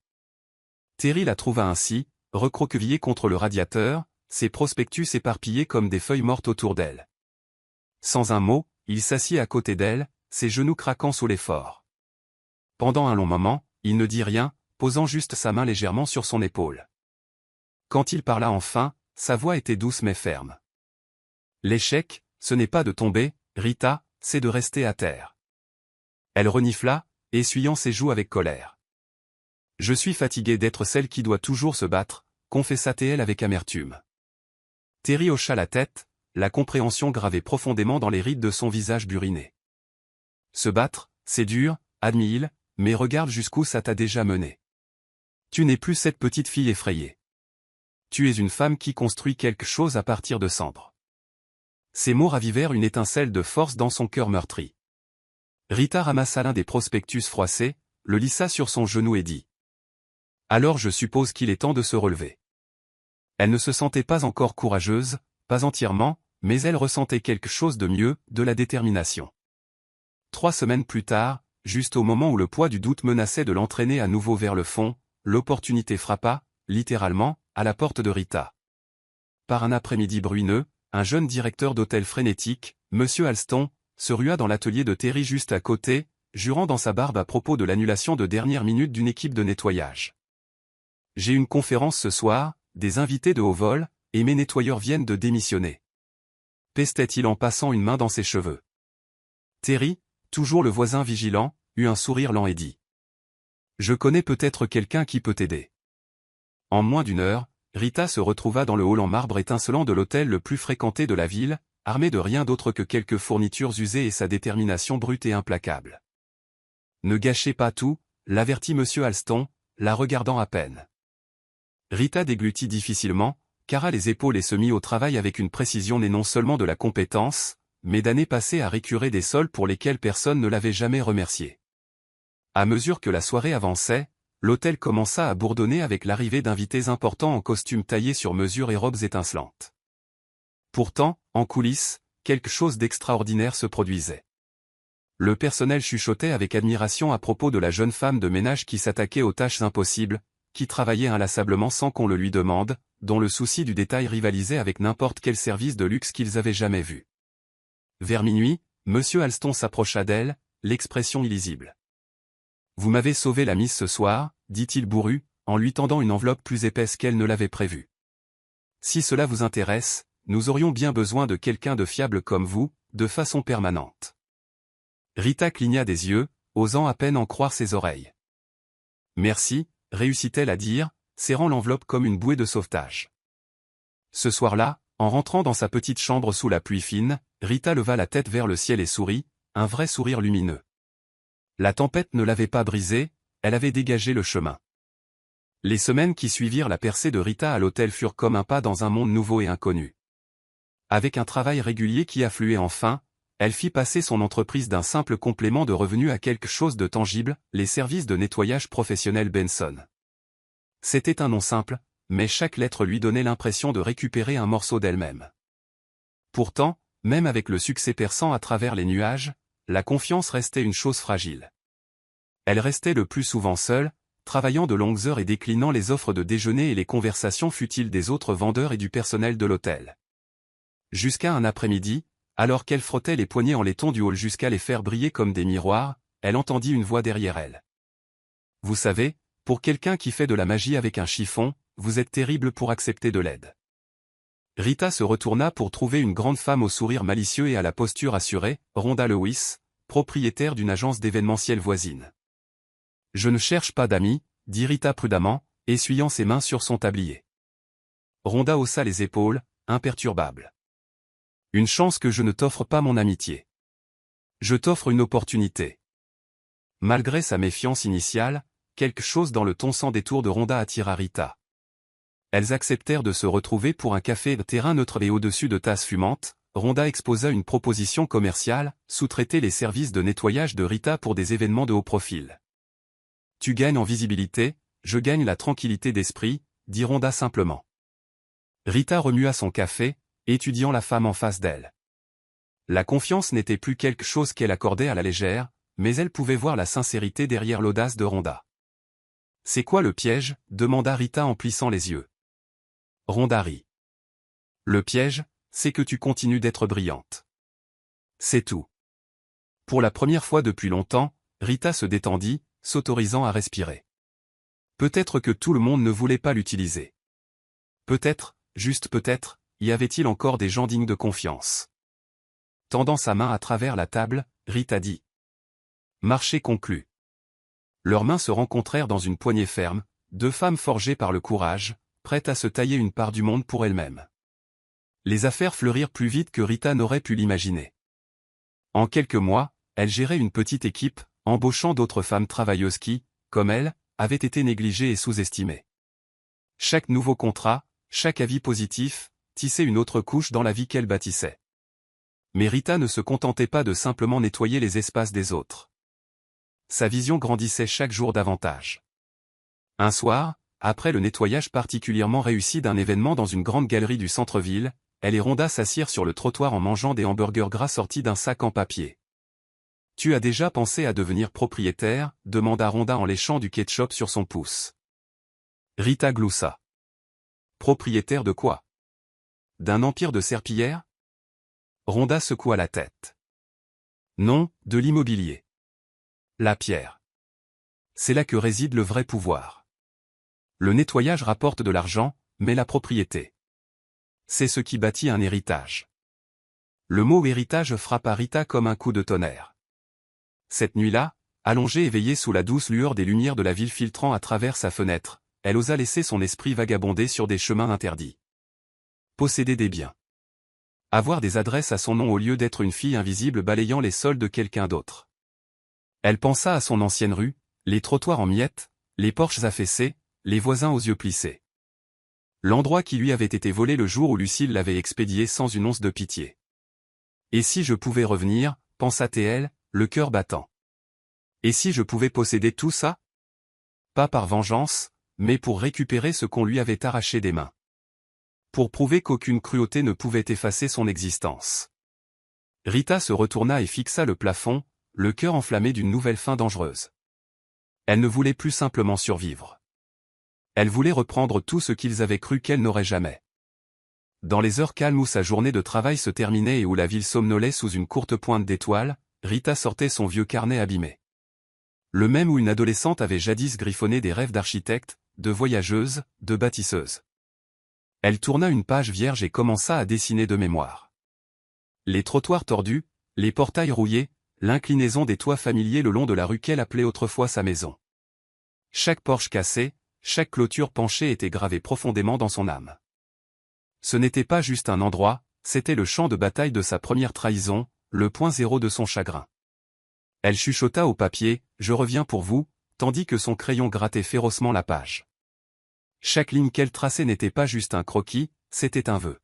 Terry la trouva ainsi, recroquevillée contre le radiateur, ses prospectus éparpillés comme des feuilles mortes autour d'elle. Sans un mot, il s'assit à côté d'elle, ses genoux craquant sous l'effort. Pendant un long moment, il ne dit rien, posant juste sa main légèrement sur son épaule. Quand il parla enfin, sa voix était douce mais ferme. L'échec, ce n'est pas de tomber, Rita, c'est de rester à terre. Elle renifla, essuyant ses joues avec colère. Je suis fatiguée d'être celle qui doit toujours se battre, confessa-t-elle avec amertume. Terry hocha la tête, la compréhension gravée profondément dans les rides de son visage buriné. Se battre, c'est dur, admit-il, mais regarde jusqu'où ça t'a déjà mené. Tu n'es plus cette petite fille effrayée. Tu es une femme qui construit quelque chose à partir de cendres. Ces mots ravivèrent une étincelle de force dans son cœur meurtri. Rita ramassa l'un des prospectus froissés, le lissa sur son genou et dit. Alors je suppose qu'il est temps de se relever. Elle ne se sentait pas encore courageuse, pas entièrement, mais elle ressentait quelque chose de mieux, de la détermination. 3 semaines plus tard, juste au moment où le poids du doute menaçait de l'entraîner à nouveau vers le fond, l'opportunité frappa, littéralement, à la porte de Rita. Par un après-midi bruineux, un jeune directeur d'hôtel frénétique, M. Alston, se rua dans l'atelier de Terry juste à côté, jurant dans sa barbe à propos de l'annulation de dernière minute d'une équipe de nettoyage. J'ai une conférence ce soir, des invités de haut vol, et mes nettoyeurs viennent de démissionner. Pestait-il en passant une main dans ses cheveux. Terry, toujours le voisin vigilant, eut un sourire lent et dit. Je connais peut-être quelqu'un qui peut t'aider. En moins d'une heure, Rita se retrouva dans le hall en marbre étincelant de l'hôtel le plus fréquenté de la ville, armée de rien d'autre que quelques fournitures usées et sa détermination brute et implacable. Ne gâchez pas tout, l'avertit M. Alston, la regardant à peine. Rita déglutit difficilement, carra les épaules et se mit au travail avec une précision née non seulement de la compétence, mais d'années passées à récurer des sols pour lesquels personne ne l'avait jamais remercié. À mesure que la soirée avançait, l'hôtel commença à bourdonner avec l'arrivée d'invités importants en costumes taillés sur mesure et robes étincelantes. Pourtant, en coulisses, quelque chose d'extraordinaire se produisait. Le personnel chuchotait avec admiration à propos de la jeune femme de ménage qui s'attaquait aux tâches impossibles, qui travaillait inlassablement sans qu'on le lui demande, dont le souci du détail rivalisait avec n'importe quel service de luxe qu'ils avaient jamais vu. Vers minuit, M. Alston s'approcha d'elle, l'expression illisible. « Vous m'avez sauvé la mise ce soir, dit-il bourru, en lui tendant une enveloppe plus épaisse qu'elle ne l'avait prévu. Si cela vous intéresse, nous aurions bien besoin de quelqu'un de fiable comme vous, de façon permanente. » Rita cligna des yeux, osant à peine en croire ses oreilles. « Merci », réussit-elle à dire, serrant l'enveloppe comme une bouée de sauvetage. Ce soir-là, en rentrant dans sa petite chambre sous la pluie fine, Rita leva la tête vers le ciel et sourit, un vrai sourire lumineux. La tempête ne l'avait pas brisée, elle avait dégagé le chemin. Les semaines qui suivirent la percée de Rita à l'hôtel furent comme un pas dans un monde nouveau et inconnu. Avec un travail régulier qui affluait enfin, elle fit passer son entreprise d'un simple complément de revenu à quelque chose de tangible, les services de nettoyage professionnel Benson. C'était un nom simple, mais chaque lettre lui donnait l'impression de récupérer un morceau d'elle-même. Pourtant, même avec le succès perçant à travers les nuages, la confiance restait une chose fragile. Elle restait le plus souvent seule, travaillant de longues heures et déclinant les offres de déjeuner et les conversations futiles des autres vendeurs et du personnel de l'hôtel. Jusqu'à un après-midi, alors qu'elle frottait les poignets en laiton du hall jusqu'à les faire briller comme des miroirs, elle entendit une voix derrière elle. « Vous savez, pour quelqu'un qui fait de la magie avec un chiffon, vous êtes terrible pour accepter de l'aide. » Rita se retourna pour trouver une grande femme au sourire malicieux et à la posture assurée, Rhonda Lewis, propriétaire d'une agence d'événementiel voisine. « Je ne cherche pas d'amis, » dit Rita prudemment, essuyant ses mains sur son tablier. Rhonda haussa les épaules, imperturbable. « Une chance que je ne t'offre pas mon amitié. Je t'offre une opportunité. » Malgré sa méfiance initiale, quelque chose dans le ton sans détour de Rhonda attira Rita. Elles acceptèrent de se retrouver pour un café de terrain neutre et au-dessus de tasses fumantes, Rhonda exposa une proposition commerciale, sous-traiter les services de nettoyage de Rita pour des événements de haut profil. « Tu gagnes en visibilité, je gagne la tranquillité d'esprit, » dit Rhonda simplement. Rita remua son café, étudiant la femme en face d'elle. La confiance n'était plus quelque chose qu'elle accordait à la légère, mais elle pouvait voir la sincérité derrière l'audace de Rhonda. « C'est quoi le piège ?» demanda Rita en plissant les yeux. Rhonda rit. « Le piège, c'est que tu continues d'être brillante. C'est tout. » Pour la première fois depuis longtemps, Rita se détendit, s'autorisant à respirer. Peut-être que tout le monde ne voulait pas l'utiliser. Peut-être, juste peut-être, y avait-il encore des gens dignes de confiance. Tendant sa main à travers la table, Rita dit. Marché conclu. Leurs mains se rencontrèrent dans une poignée ferme, deux femmes forgées par le courage, prêtes à se tailler une part du monde pour elles-mêmes. Les affaires fleurirent plus vite que Rita n'aurait pu l'imaginer. En quelques mois, elle gérait une petite équipe, embauchant d'autres femmes travailleuses qui, comme elle, avaient été négligées et sous-estimées. Chaque nouveau contrat, chaque avis positif, tissait une autre couche dans la vie qu'elle bâtissait. Mais Rita ne se contentait pas de simplement nettoyer les espaces des autres. Sa vision grandissait chaque jour davantage. Un soir, après le nettoyage particulièrement réussi d'un événement dans une grande galerie du centre-ville, elle et Rhonda s'assirent sur le trottoir en mangeant des hamburgers gras sortis d'un sac en papier. « Tu as déjà pensé à devenir propriétaire ?» demanda Rhonda en léchant du ketchup sur son pouce. Rita gloussa. « Propriétaire de quoi? D'un empire de serpillière ?» Rhonda secoua la tête. « Non, de l'immobilier. La pierre. C'est là que réside le vrai pouvoir. Le nettoyage rapporte de l'argent, mais la propriété. C'est ce qui bâtit un héritage. » Le mot héritage frappa Rita comme un coup de tonnerre. Cette nuit-là, allongée éveillée sous la douce lueur des lumières de la ville filtrant à travers sa fenêtre, elle osa laisser son esprit vagabonder sur des chemins interdits. Posséder des biens. Avoir des adresses à son nom au lieu d'être une fille invisible balayant les sols de quelqu'un d'autre. Elle pensa à son ancienne rue, les trottoirs en miettes, les porches affaissés, les voisins aux yeux plissés. L'endroit qui lui avait été volé le jour où Lucille l'avait expédié sans une once de pitié. Et si je pouvais revenir, pensa-t-elle, le cœur battant. Et si je pouvais posséder tout ça? Pas par vengeance, mais pour récupérer ce qu'on lui avait arraché des mains. Pour prouver qu'aucune cruauté ne pouvait effacer son existence. Rita se retourna et fixa le plafond, le cœur enflammé d'une nouvelle faim dangereuse. Elle ne voulait plus simplement survivre. Elle voulait reprendre tout ce qu'ils avaient cru qu'elle n'aurait jamais. Dans les heures calmes où sa journée de travail se terminait et où la ville somnolait sous une courte pointe d'étoiles, Rita sortait son vieux carnet abîmé. Le même où une adolescente avait jadis griffonné des rêves d'architecte, de voyageuse, de bâtisseuse. Elle tourna une page vierge et commença à dessiner de mémoire. Les trottoirs tordus, les portails rouillés, l'inclinaison des toits familiers le long de la rue qu'elle appelait autrefois sa maison. Chaque porche cassée, chaque clôture penchée était gravée profondément dans son âme. Ce n'était pas juste un endroit, c'était le champ de bataille de sa première trahison, le point zéro de son chagrin. Elle chuchota au papier, « Je reviens pour vous », tandis que son crayon grattait férocement la page. Chaque ligne qu'elle traçait n'était pas juste un croquis, c'était un vœu.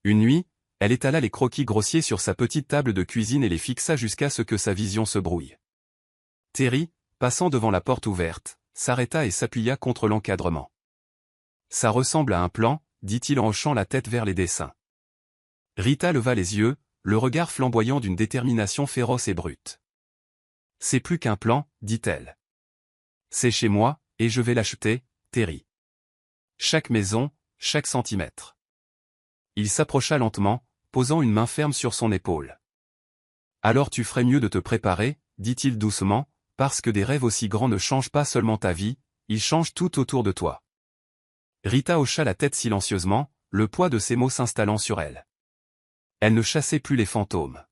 Une nuit, elle étala les croquis grossiers sur sa petite table de cuisine et les fixa jusqu'à ce que sa vision se brouille. Terry, passant devant la porte ouverte, s'arrêta et s'appuya contre l'encadrement. Ça ressemble à un plan, dit-il en hochant la tête vers les dessins. Rita leva les yeux, le regard flamboyant d'une détermination féroce et brute. C'est plus qu'un plan, dit-elle. C'est chez moi, et je vais l'acheter, Terry. Chaque maison, chaque centimètre. Il s'approcha lentement, posant une main ferme sur son épaule. Alors tu ferais mieux de te préparer, dit-il doucement, parce que des rêves aussi grands ne changent pas seulement ta vie, ils changent tout autour de toi. Rita hocha la tête silencieusement, le poids de ses mots s'installant sur elle. Elle ne chassait plus les fantômes.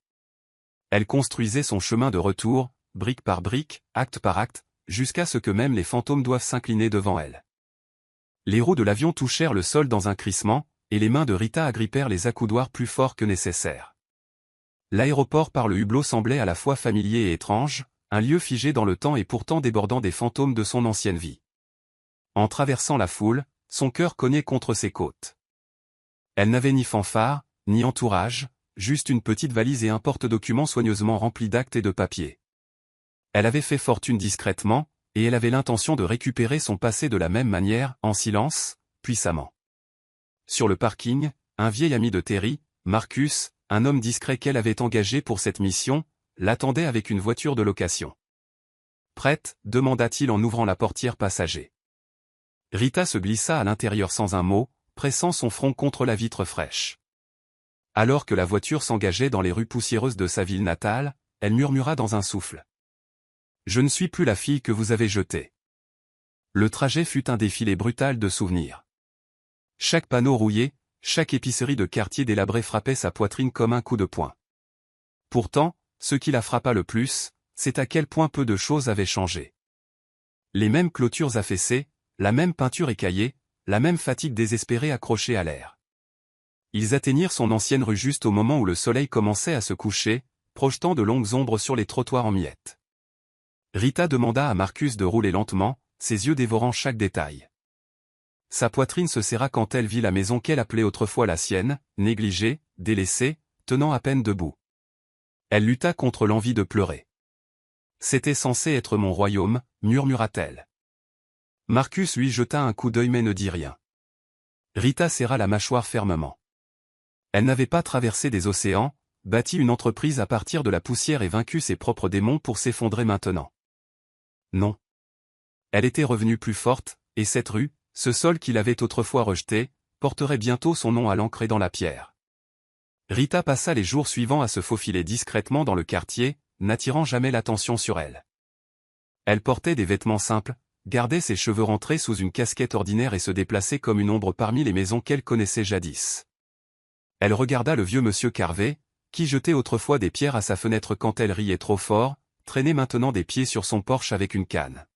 Elle construisait son chemin de retour, brique par brique, acte par acte, jusqu'à ce que même les fantômes doivent s'incliner devant elle. Les roues de l'avion touchèrent le sol dans un crissement, et les mains de Rita agrippèrent les accoudoirs plus fort que nécessaire. L'aéroport par le hublot semblait à la fois familier et étrange, un lieu figé dans le temps et pourtant débordant des fantômes de son ancienne vie. En traversant la foule, son cœur cognait contre ses côtes. Elle n'avait ni fanfare, ni entourage, juste une petite valise et un porte-documents soigneusement rempli d'actes et de papiers. Elle avait fait fortune discrètement, et elle avait l'intention de récupérer son passé de la même manière, en silence, puissamment. Sur le parking, un vieil ami de Terry, Marcus, un homme discret qu'elle avait engagé pour cette mission, l'attendait avec une voiture de location. « Prête ?» demanda-t-il en ouvrant la portière passager. Rita se glissa à l'intérieur sans un mot, pressant son front contre la vitre fraîche. Alors que la voiture s'engageait dans les rues poussiéreuses de sa ville natale, elle murmura dans un souffle. « Je ne suis plus la fille que vous avez jetée. » Le trajet fut un défilé brutal de souvenirs. Chaque panneau rouillé, chaque épicerie de quartier délabré frappait sa poitrine comme un coup de poing. Pourtant, ce qui la frappa le plus, c'est à quel point peu de choses avaient changé. Les mêmes clôtures affaissées, la même peinture écaillée, la même fatigue désespérée accrochée à l'air. Ils atteignirent son ancienne rue juste au moment où le soleil commençait à se coucher, projetant de longues ombres sur les trottoirs en miettes. Rita demanda à Marcus de rouler lentement, ses yeux dévorant chaque détail. Sa poitrine se serra quand elle vit la maison qu'elle appelait autrefois la sienne, négligée, délaissée, tenant à peine debout. Elle lutta contre l'envie de pleurer. « C'était censé être mon royaume », murmura-t-elle. Marcus lui jeta un coup d'œil mais ne dit rien. Rita serra la mâchoire fermement. Elle n'avait pas traversé des océans, bâti une entreprise à partir de la poussière et vaincu ses propres démons pour s'effondrer maintenant. Non. Elle était revenue plus forte, et cette rue, ce sol qu'il avait autrefois rejeté, porterait bientôt son nom à l'ancrer dans la pierre. Rita passa les jours suivants à se faufiler discrètement dans le quartier, n'attirant jamais l'attention sur elle. Elle portait des vêtements simples, gardait ses cheveux rentrés sous une casquette ordinaire et se déplaçait comme une ombre parmi les maisons qu'elle connaissait jadis. Elle regarda le vieux monsieur Carvey, qui jetait autrefois des pierres à sa fenêtre quand elle riait trop fort, traînait maintenant des pieds sur son porche avec une canne.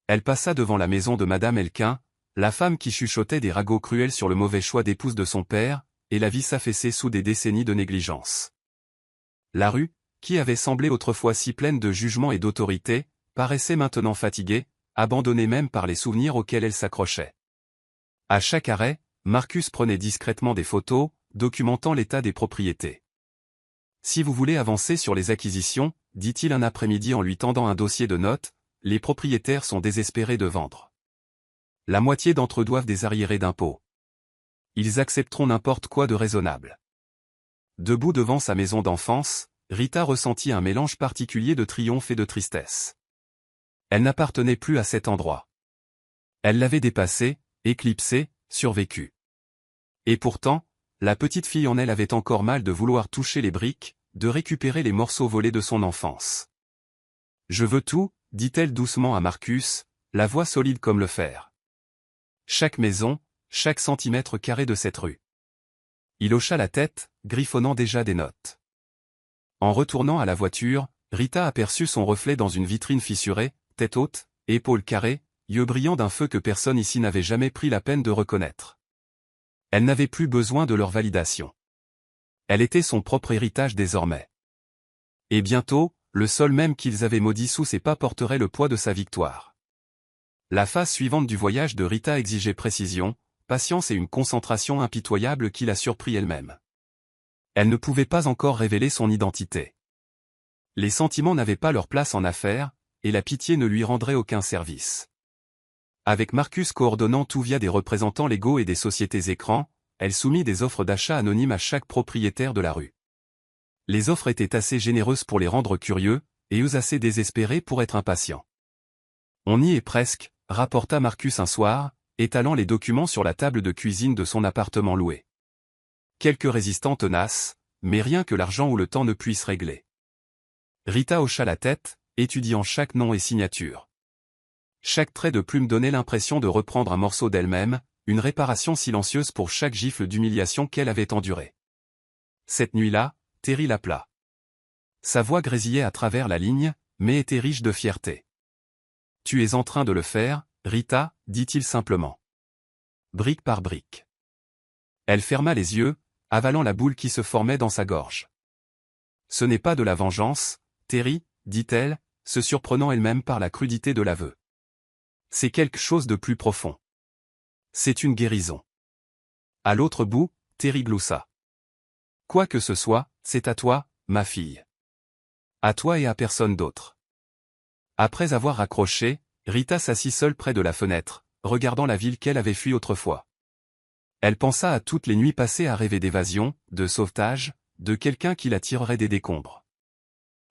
Elle passa devant la maison de Madame Elkin, la femme qui chuchotait des ragots cruels sur le mauvais choix d'épouse de son père, et la vie s'affaissait sous des décennies de négligence. La rue, qui avait semblé autrefois si pleine de jugement et d'autorité, paraissait maintenant fatiguée, abandonnée même par les souvenirs auxquels elle s'accrochait. À chaque arrêt, Marcus prenait discrètement des photos, documentant l'état des propriétés. « Si vous voulez avancer sur les acquisitions, » dit-il un après-midi en lui tendant un dossier de notes, « les propriétaires sont désespérés de vendre. La moitié d'entre eux doivent des arriérés d'impôts. Ils accepteront n'importe quoi de raisonnable. » Debout devant sa maison d'enfance, Rita ressentit un mélange particulier de triomphe et de tristesse. Elle n'appartenait plus à cet endroit. Elle l'avait dépassé, éclipsé, survécu. Et pourtant, la petite fille en elle avait encore mal de vouloir toucher les briques, de récupérer les morceaux volés de son enfance. « Je veux tout », dit-elle doucement à Marcus, la voix solide comme le fer. Chaque maison, chaque centimètre carré de cette rue. Il hocha la tête, griffonnant déjà des notes. En retournant à la voiture, Rita aperçut son reflet dans une vitrine fissurée, tête haute, épaules carrées, yeux brillants d'un feu que personne ici n'avait jamais pris la peine de reconnaître. Elle n'avait plus besoin de leur validation. Elle était son propre héritage désormais. Et bientôt, le sol même qu'ils avaient maudit sous ses pas porterait le poids de sa victoire. La phase suivante du voyage de Rita exigeait précision, patience et une concentration impitoyable qui la surprit elle-même. Elle ne pouvait pas encore révéler son identité. Les sentiments n'avaient pas leur place en affaires, et la pitié ne lui rendrait aucun service. Avec Marcus coordonnant tout via des représentants légaux et des sociétés écrans, elle soumit des offres d'achat anonymes à chaque propriétaire de la rue. Les offres étaient assez généreuses pour les rendre curieux, et eux assez désespérés pour être impatients. On y est presque, rapporta Marcus un soir, étalant les documents sur la table de cuisine de son appartement loué. Quelques résistants tenaces, mais rien que l'argent ou le temps ne puisse régler. Rita hocha la tête, étudiant chaque nom et signature. Chaque trait de plume donnait l'impression de reprendre un morceau d'elle-même, une réparation silencieuse pour chaque gifle d'humiliation qu'elle avait endurée. Cette nuit-là, Terry l'appela. Sa voix grésillait à travers la ligne, mais était riche de fierté. « Tu es en train de le faire, Rita, dit-il simplement. Brique par brique. Elle ferma les yeux, avalant la boule qui se formait dans sa gorge. Ce n'est pas de la vengeance, Terry, dit-elle, se surprenant elle-même par la crudité de l'aveu. C'est quelque chose de plus profond. C'est une guérison. À l'autre bout, Terry gloussa. Quoi que ce soit, c'est à toi, ma fille. À toi et à personne d'autre. Après avoir raccroché, Rita s'assit seule près de la fenêtre, regardant la ville qu'elle avait fuie autrefois. Elle pensa à toutes les nuits passées à rêver d'évasion, de sauvetage, de quelqu'un qui la tirerait des décombres.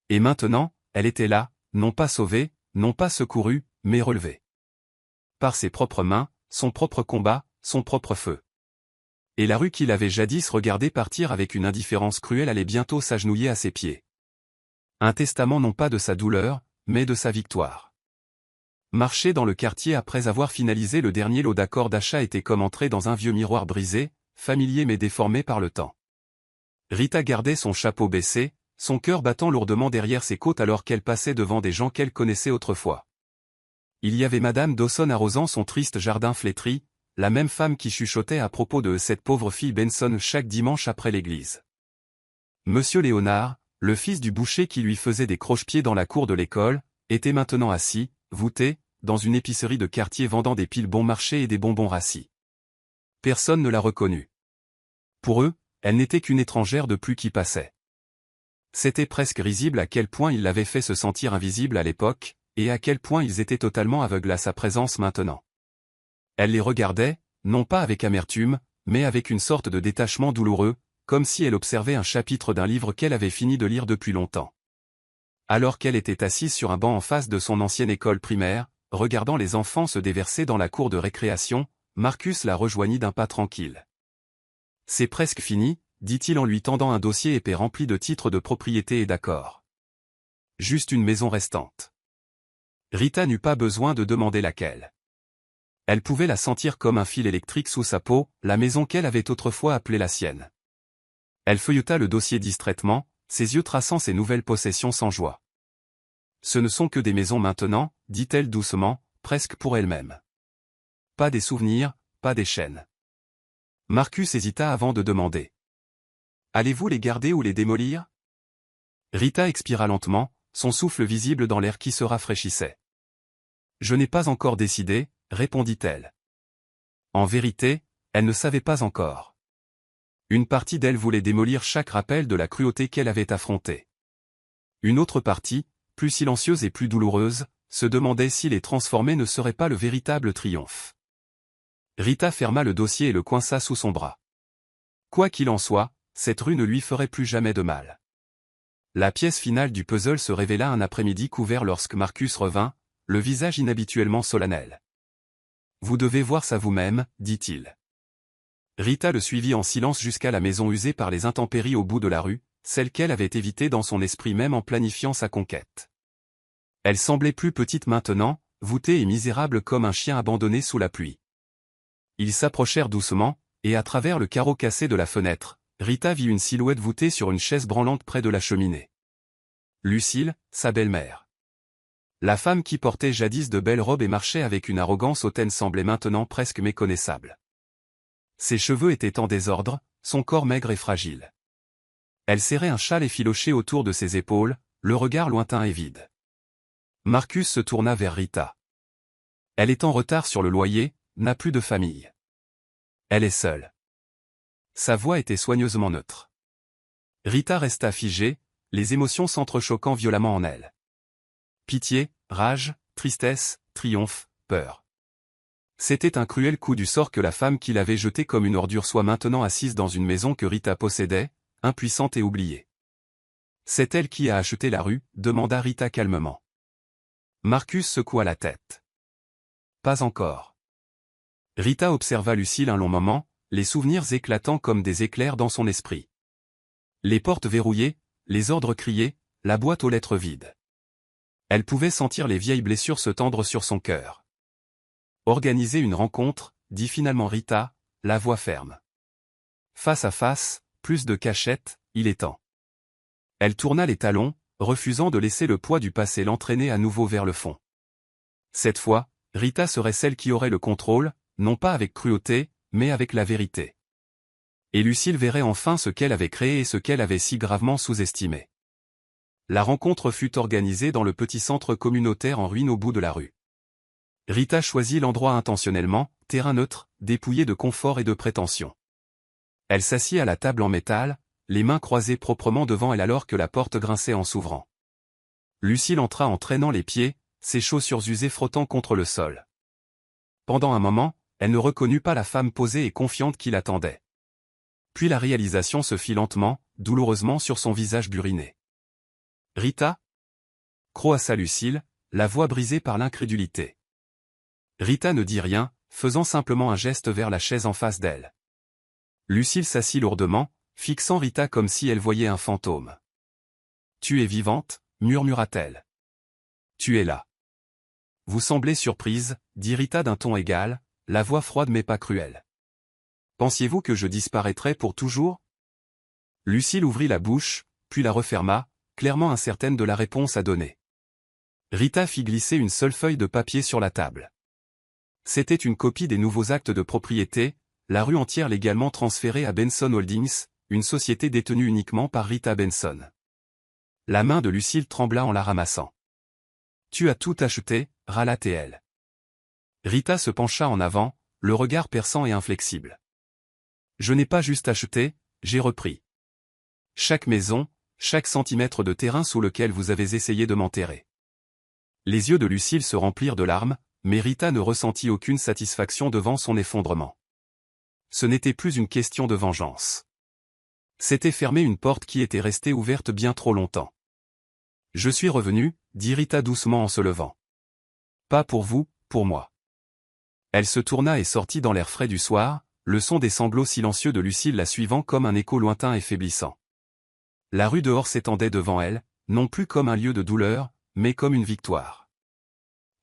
Et maintenant, elle était là, non pas sauvée, non pas secourue, mais relevée. Par ses propres mains, son propre combat, son propre feu. Et la rue qu'il avait jadis regardée partir avec une indifférence cruelle allait bientôt s'agenouiller à ses pieds. Un testament non pas de sa douleur, mais de sa victoire. Marcher dans le quartier après avoir finalisé le dernier lot d'accords d'achat était comme entrer dans un vieux miroir brisé, familier mais déformé par le temps. Rita gardait son chapeau baissé, son cœur battant lourdement derrière ses côtes alors qu'elle passait devant des gens qu'elle connaissait autrefois. Il y avait Madame Dawson arrosant son triste jardin flétri, la même femme qui chuchotait à propos de cette pauvre fille Benson chaque dimanche après l'église. Monsieur Léonard, le fils du boucher qui lui faisait des croche-pieds dans la cour de l'école, était maintenant assis, voûté, dans une épicerie de quartier vendant des piles bon marché et des bonbons rassis. Personne ne la reconnut. Pour eux, elle n'était qu'une étrangère de plus qui passait. C'était presque risible à quel point il l'avait fait se sentir invisible à l'époque, et à quel point ils étaient totalement aveugles à sa présence maintenant. Elle les regardait, non pas avec amertume, mais avec une sorte de détachement douloureux, comme si elle observait un chapitre d'un livre qu'elle avait fini de lire depuis longtemps. Alors qu'elle était assise sur un banc en face de son ancienne école primaire, regardant les enfants se déverser dans la cour de récréation, Marcus la rejoignit d'un pas tranquille. « C'est presque fini », dit-il en lui tendant un dossier épais rempli de titres de propriété et d'accords. Juste une maison restante. Rita n'eut pas besoin de demander laquelle. Elle pouvait la sentir comme un fil électrique sous sa peau, la maison qu'elle avait autrefois appelée la sienne. Elle feuilleta le dossier distraitement, ses yeux traçant ses nouvelles possessions sans joie. Ce ne sont que des maisons maintenant, dit-elle doucement, presque pour elle-même. Pas des souvenirs, pas des chaînes. Marcus hésita avant de demander. Allez-vous les garder ou les démolir? Rita expira lentement, son souffle visible dans l'air qui se rafraîchissait. Je n'ai pas encore décidé, répondit-elle. En vérité, elle ne savait pas encore. Une partie d'elle voulait démolir chaque rappel de la cruauté qu'elle avait affrontée. Une autre partie, plus silencieuse et plus douloureuse, se demandait si les transformer ne serait pas le véritable triomphe. Rita ferma le dossier et le coinça sous son bras. Quoi qu'il en soit, cette rue ne lui ferait plus jamais de mal. La pièce finale du puzzle se révéla un après-midi couvert lorsque Marcus revint, le visage inhabituellement solennel. « Vous devez voir ça vous-même, dit-il. » Rita le suivit en silence jusqu'à la maison usée par les intempéries au bout de la rue, celle qu'elle avait évitée dans son esprit même en planifiant sa conquête. Elle semblait plus petite maintenant, voûtée et misérable comme un chien abandonné sous la pluie. Ils s'approchèrent doucement, et à travers le carreau cassé de la fenêtre, Rita vit une silhouette voûtée sur une chaise branlante près de la cheminée. Lucille, sa belle-mère. La femme qui portait jadis de belles robes et marchait avec une arrogance hautaine semblait maintenant presque méconnaissable. Ses cheveux étaient en désordre, son corps maigre et fragile. Elle serrait un châle effiloché autour de ses épaules, le regard lointain et vide. Marcus se tourna vers Rita. Elle est en retard sur le loyer, n'a plus de famille. Elle est seule. Sa voix était soigneusement neutre. Rita resta figée, les émotions s'entrechoquant violemment en elle. Pitié, rage, tristesse, triomphe, peur. C'était un cruel coup du sort que la femme qui l'avait jeté comme une ordure soit maintenant assise dans une maison que Rita possédait, impuissante et oubliée. C'est elle qui a acheté la rue, demanda Rita calmement. Marcus secoua la tête. Pas encore. Rita observa Lucille un long moment, les souvenirs éclatant comme des éclairs dans son esprit. Les portes verrouillées, les ordres criés, la boîte aux lettres vide. Elle pouvait sentir les vieilles blessures se tendre sur son cœur. Organiser une rencontre, dit finalement Rita, la voix ferme. Face à face, plus de cachette, il est temps. Elle tourna les talons, refusant de laisser le poids du passé l'entraîner à nouveau vers le fond. Cette fois, Rita serait celle qui aurait le contrôle, non pas avec cruauté, mais avec la vérité. Et Lucille verrait enfin ce qu'elle avait créé et ce qu'elle avait si gravement sous-estimé. La rencontre fut organisée dans le petit centre communautaire en ruine au bout de la rue. Rita choisit l'endroit intentionnellement, terrain neutre, dépouillé de confort et de prétention. Elle s'assit à la table en métal, les mains croisées proprement devant elle alors que la porte grinçait en s'ouvrant. Lucille entra en traînant les pieds, ses chaussures usées frottant contre le sol. Pendant un moment, elle ne reconnut pas la femme posée et confiante qui l'attendait. Puis la réalisation se fit lentement, douloureusement sur son visage buriné. « Rita » croassa Lucille, la voix brisée par l'incrédulité. Rita ne dit rien, faisant simplement un geste vers la chaise en face d'elle. Lucille s'assit lourdement, fixant Rita comme si elle voyait un fantôme. « Tu es vivante » murmura-t-elle. « Tu es là. » « Vous semblez surprise » dit Rita d'un ton égal, la voix froide mais pas cruelle. « Pensiez-vous que je disparaîtrais pour toujours » Lucille ouvrit la bouche, puis la referma, clairement incertaine de la réponse à donner. Rita fit glisser une seule feuille de papier sur la table. C'était une copie des nouveaux actes de propriété, la rue entière légalement transférée à Benson Holdings, une société détenue uniquement par Rita Benson. La main de Lucille trembla en la ramassant. « Tu as tout acheté » râla-t-elle. Rita se pencha en avant, le regard perçant et inflexible. « Je n'ai pas juste acheté, j'ai repris. Chaque maison, chaque centimètre de terrain sous lequel vous avez essayé de m'enterrer. » Les yeux de Lucille se remplirent de larmes, mais Rita ne ressentit aucune satisfaction devant son effondrement. Ce n'était plus une question de vengeance. C'était fermer une porte qui était restée ouverte bien trop longtemps. « Je suis revenu » dit Rita doucement en se levant. « Pas pour vous, pour moi. » Elle se tourna et sortit dans l'air frais du soir, le son des sanglots silencieux de Lucille la suivant comme un écho lointain et faiblissant. La rue dehors s'étendait devant elle, non plus comme un lieu de douleur, mais comme une victoire.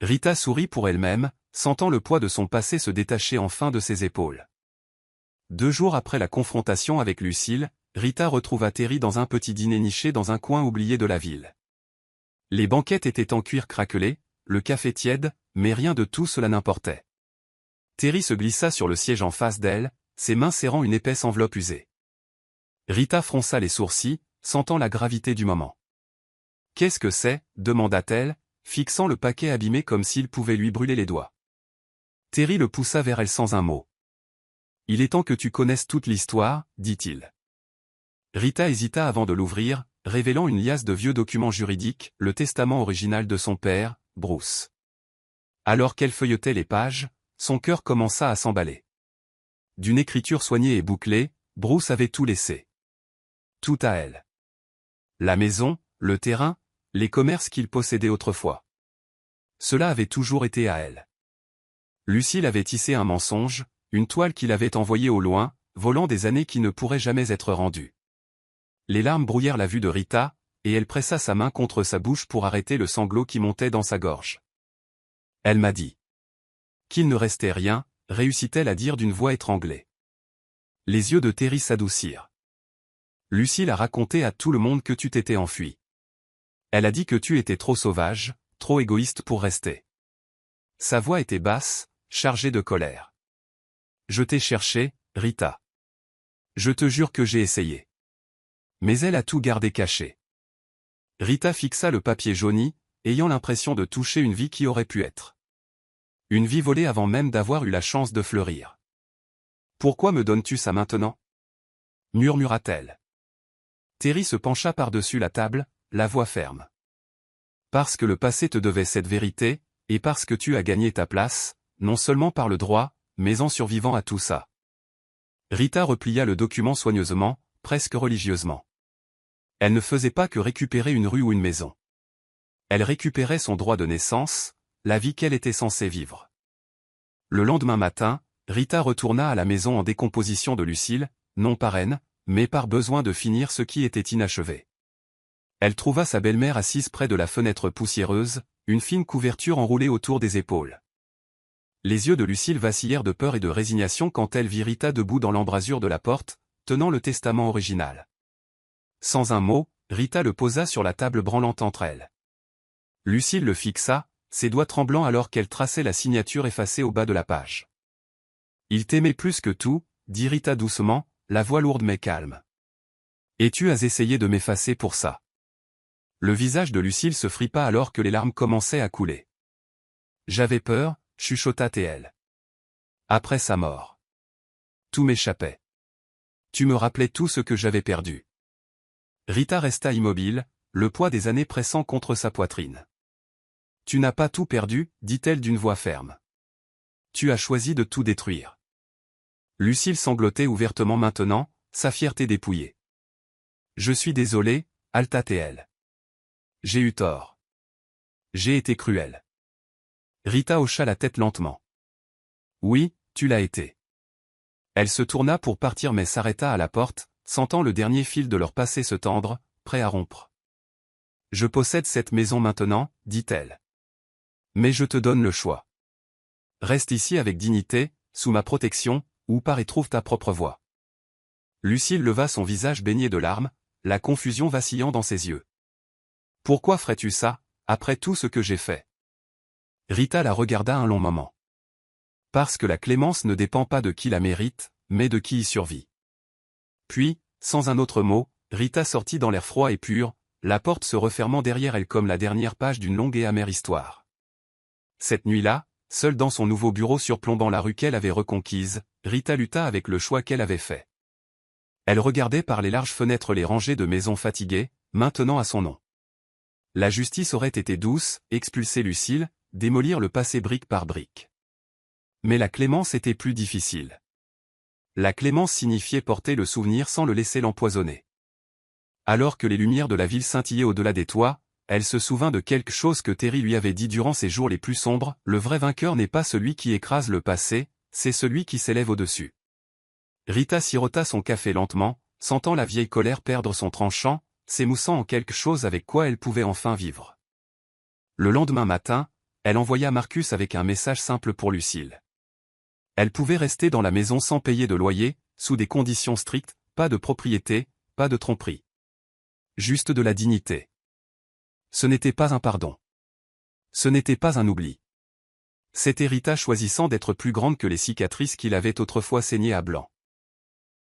Rita sourit pour elle-même, sentant le poids de son passé se détacher enfin de ses épaules. 2 jours après la confrontation avec Lucille, Rita retrouva Terry dans un petit dîner niché dans un coin oublié de la ville. Les banquettes étaient en cuir craquelé, le café tiède, mais rien de tout cela n'importait. Terry se glissa sur le siège en face d'elle, ses mains serrant une épaisse enveloppe usée. Rita fronça les sourcils, sentant la gravité du moment. « Qu'est-ce que c'est » demanda-t-elle, fixant le paquet abîmé comme s'il pouvait lui brûler les doigts. Terry le poussa vers elle sans un mot. « Il est temps que tu connaisses toute l'histoire » dit-il. Rita hésita avant de l'ouvrir, révélant une liasse de vieux documents juridiques, le testament original de son père, Bruce. Alors qu'elle feuilletait les pages, son cœur commença à s'emballer. D'une écriture soignée et bouclée, Bruce avait tout laissé. Tout à elle. La maison, le terrain, les commerces qu'il possédait autrefois. Cela avait toujours été à elle. Lucille avait tissé un mensonge, une toile qu'il avait envoyée au loin, volant des années qui ne pourraient jamais être rendues. Les larmes brouillèrent la vue de Rita, et elle pressa sa main contre sa bouche pour arrêter le sanglot qui montait dans sa gorge. Elle m'a dit qu'il ne restait rien, réussit-elle à dire d'une voix étranglée. Les yeux de Terry s'adoucirent. Lucille a raconté à tout le monde que tu t'étais enfui. Elle a dit que tu étais trop sauvage, trop égoïste pour rester. Sa voix était basse, chargée de colère. Je t'ai cherché, Rita. Je te jure que j'ai essayé. Mais elle a tout gardé caché. Rita fixa le papier jauni, ayant l'impression de toucher une vie qui aurait pu être. Une vie volée avant même d'avoir eu la chance de fleurir. Pourquoi me donnes-tu ça maintenant ? Murmura-t-elle. Terry se pencha par-dessus la table, la voix ferme. Parce que le passé te devait cette vérité, et parce que tu as gagné ta place, non seulement par le droit, mais en survivant à tout ça. Rita replia le document soigneusement, presque religieusement. Elle ne faisait pas que récupérer une rue ou une maison. Elle récupérait son droit de naissance, la vie qu'elle était censée vivre. Le lendemain matin, Rita retourna à la maison en décomposition de Lucille, non par haine, mais par besoin de finir ce qui était inachevé. Elle trouva sa belle-mère assise près de la fenêtre poussiéreuse, une fine couverture enroulée autour des épaules. Les yeux de Lucille vacillèrent de peur et de résignation quand elle vit Rita debout dans l'embrasure de la porte, tenant le testament original. Sans un mot, Rita le posa sur la table branlante entre elles. Lucille le fixa, ses doigts tremblants alors qu'elle traçait la signature effacée au bas de la page. « Il t'aimait plus que tout », dit Rita doucement, la voix lourde mais calme. « Et tu as essayé de m'effacer pour ça. » Le visage de Lucille se fripa alors que les larmes commençaient à couler. « J'avais peur », chuchota-t-elle. « Après sa mort. Tout m'échappait. Tu me rappelais tout ce que j'avais perdu. » Rita resta immobile, le poids des années pressant contre sa poitrine. « Tu n'as pas tout perdu, dit-elle d'une voix ferme. Tu as choisi de tout détruire. » Lucille sanglotait ouvertement maintenant, sa fierté dépouillée. « Je suis désolée, halta-t-elle. J'ai eu tort. J'ai été cruelle. » Rita hocha la tête lentement. « Oui, tu l'as été. » Elle se tourna pour partir mais s'arrêta à la porte, sentant le dernier fil de leur passé se tendre, prêt à rompre. « Je possède cette maison maintenant, dit-elle. Mais je te donne le choix. Reste ici avec dignité, sous ma protection, ou pars et trouve ta propre voie. » Lucille leva son visage baigné de larmes, la confusion vacillant dans ses yeux. « Pourquoi ferais-tu ça, après tout ce que j'ai fait ?» Rita la regarda un long moment. « Parce que la clémence ne dépend pas de qui la mérite, mais de qui y survit. » Puis, sans un autre mot, Rita sortit dans l'air froid et pur, la porte se refermant derrière elle comme la dernière page d'une longue et amère histoire. Cette nuit-là, seule dans son nouveau bureau surplombant la rue qu'elle avait reconquise, Rita lutta avec le choix qu'elle avait fait. Elle regardait par les larges fenêtres les rangées de maisons fatiguées, maintenant à son nom. La justice aurait été douce, expulser Lucille, démolir le passé brique par brique. Mais la clémence était plus difficile. La clémence signifiait porter le souvenir sans le laisser l'empoisonner. Alors que les lumières de la ville scintillaient au-delà des toits, elle se souvint de quelque chose que Terry lui avait dit durant ses jours les plus sombres, le vrai vainqueur n'est pas celui qui écrase le passé, c'est celui qui s'élève au-dessus. Rita sirota son café lentement, sentant la vieille colère perdre son tranchant, s'émoussant en quelque chose avec quoi elle pouvait enfin vivre. Le lendemain matin, elle envoya Marcus avec un message simple pour Lucille. Elle pouvait rester dans la maison sans payer de loyer, sous des conditions strictes, pas de propriété, pas de tromperie. Juste de la dignité. Ce n'était pas un pardon. Ce n'était pas un oubli. C'était Rita choisissant d'être plus grande que les cicatrices qu'il avait autrefois saignées à blanc.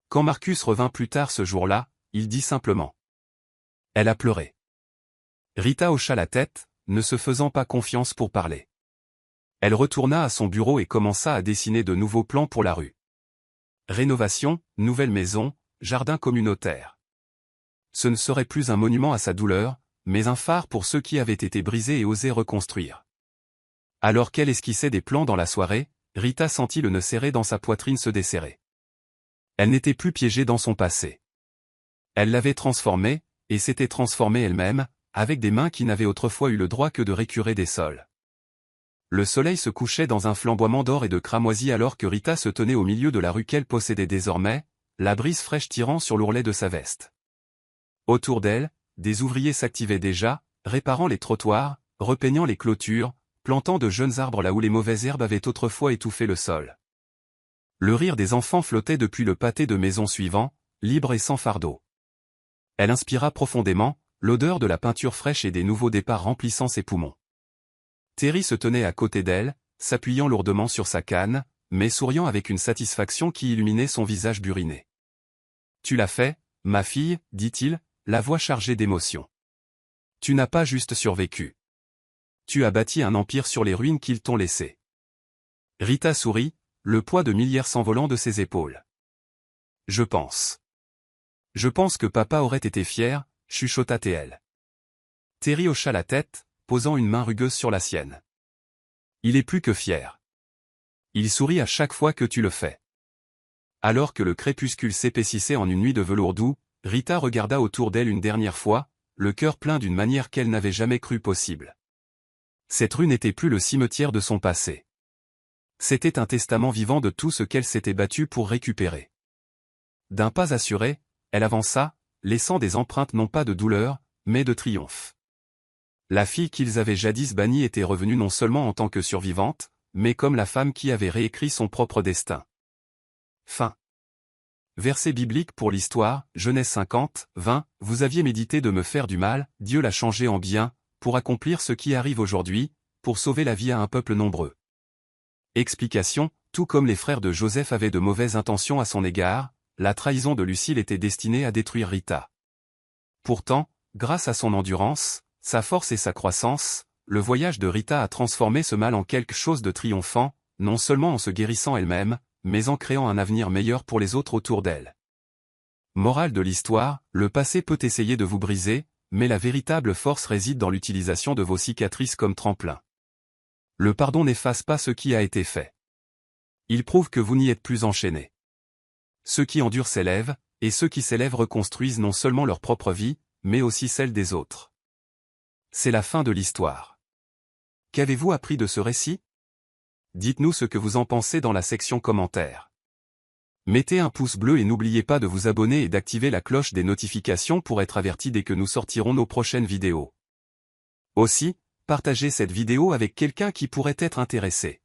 Quand Marcus revint plus tard ce jour-là, il dit simplement. Elle a pleuré. Rita hocha la tête, ne se faisant pas confiance pour parler. Elle retourna à son bureau et commença à dessiner de nouveaux plans pour la rue. Rénovation, nouvelle maison, jardin communautaire. Ce ne serait plus un monument à sa douleur, mais un phare pour ceux qui avaient été brisés et osé reconstruire. Alors qu'elle esquissait des plans dans la soirée, Rita sentit le nœud serré dans sa poitrine se desserrer. Elle n'était plus piégée dans son passé. Elle l'avait transformé, et s'était transformée elle-même, avec des mains qui n'avaient autrefois eu le droit que de récurer des sols. Le soleil se couchait dans un flamboiement d'or et de cramoisi alors que Rita se tenait au milieu de la rue qu'elle possédait désormais, la brise fraîche tirant sur l'ourlet de sa veste. Autour d'elle, des ouvriers s'activaient déjà, réparant les trottoirs, repeignant les clôtures, plantant de jeunes arbres là où les mauvaises herbes avaient autrefois étouffé le sol. Le rire des enfants flottait depuis le pâté de maisons suivant, libre et sans fardeau. Elle inspira profondément, l'odeur de la peinture fraîche et des nouveaux départs remplissant ses poumons. Terry se tenait à côté d'elle, s'appuyant lourdement sur sa canne, mais souriant avec une satisfaction qui illuminait son visage buriné. « Tu l'as fait, ma fille, dit-il, la voix chargée d'émotion. Tu n'as pas juste survécu. Tu as bâti un empire sur les ruines qu'ils t'ont laissées. » Rita sourit, le poids de milliards s'envolant de ses épaules. « Je pense. Je pense que papa aurait été fier, chuchota-t-elle. Terry hocha la tête, posant une main rugueuse sur la sienne. Il est plus que fier. Il sourit à chaque fois que tu le fais. Alors que le crépuscule s'épaississait en une nuit de velours doux, Rita regarda autour d'elle une dernière fois, le cœur plein d'une manière qu'elle n'avait jamais cru possible. Cette rue n'était plus le cimetière de son passé. C'était un testament vivant de tout ce qu'elle s'était battue pour récupérer. D'un pas assuré, elle avança, laissant des empreintes non pas de douleur, mais de triomphe. La fille qu'ils avaient jadis bannie était revenue non seulement en tant que survivante, mais comme la femme qui avait réécrit son propre destin. Fin. Verset biblique pour l'histoire, Genèse 50, 20, vous aviez médité de me faire du mal, Dieu l'a changé en bien, pour accomplir ce qui arrive aujourd'hui, pour sauver la vie à un peuple nombreux. Explication, tout comme les frères de Joseph avaient de mauvaises intentions à son égard, la trahison de Lucille était destinée à détruire Rita. Pourtant, grâce à son endurance, sa force et sa croissance, le voyage de Rita a transformé ce mal en quelque chose de triomphant, non seulement en se guérissant elle-même, mais en créant un avenir meilleur pour les autres autour d'elle. Morale de l'histoire, le passé peut essayer de vous briser, mais la véritable force réside dans l'utilisation de vos cicatrices comme tremplin. Le pardon n'efface pas ce qui a été fait. Il prouve que vous n'y êtes plus enchaîné. Ceux qui endurent s'élèvent, et ceux qui s'élèvent reconstruisent non seulement leur propre vie, mais aussi celle des autres. C'est la fin de l'histoire. Qu'avez-vous appris de ce récit? Dites-nous ce que vous en pensez dans la section commentaires. Mettez un pouce bleu et n'oubliez pas de vous abonner et d'activer la cloche des notifications pour être averti dès que nous sortirons nos prochaines vidéos. Aussi, partagez cette vidéo avec quelqu'un qui pourrait être intéressé.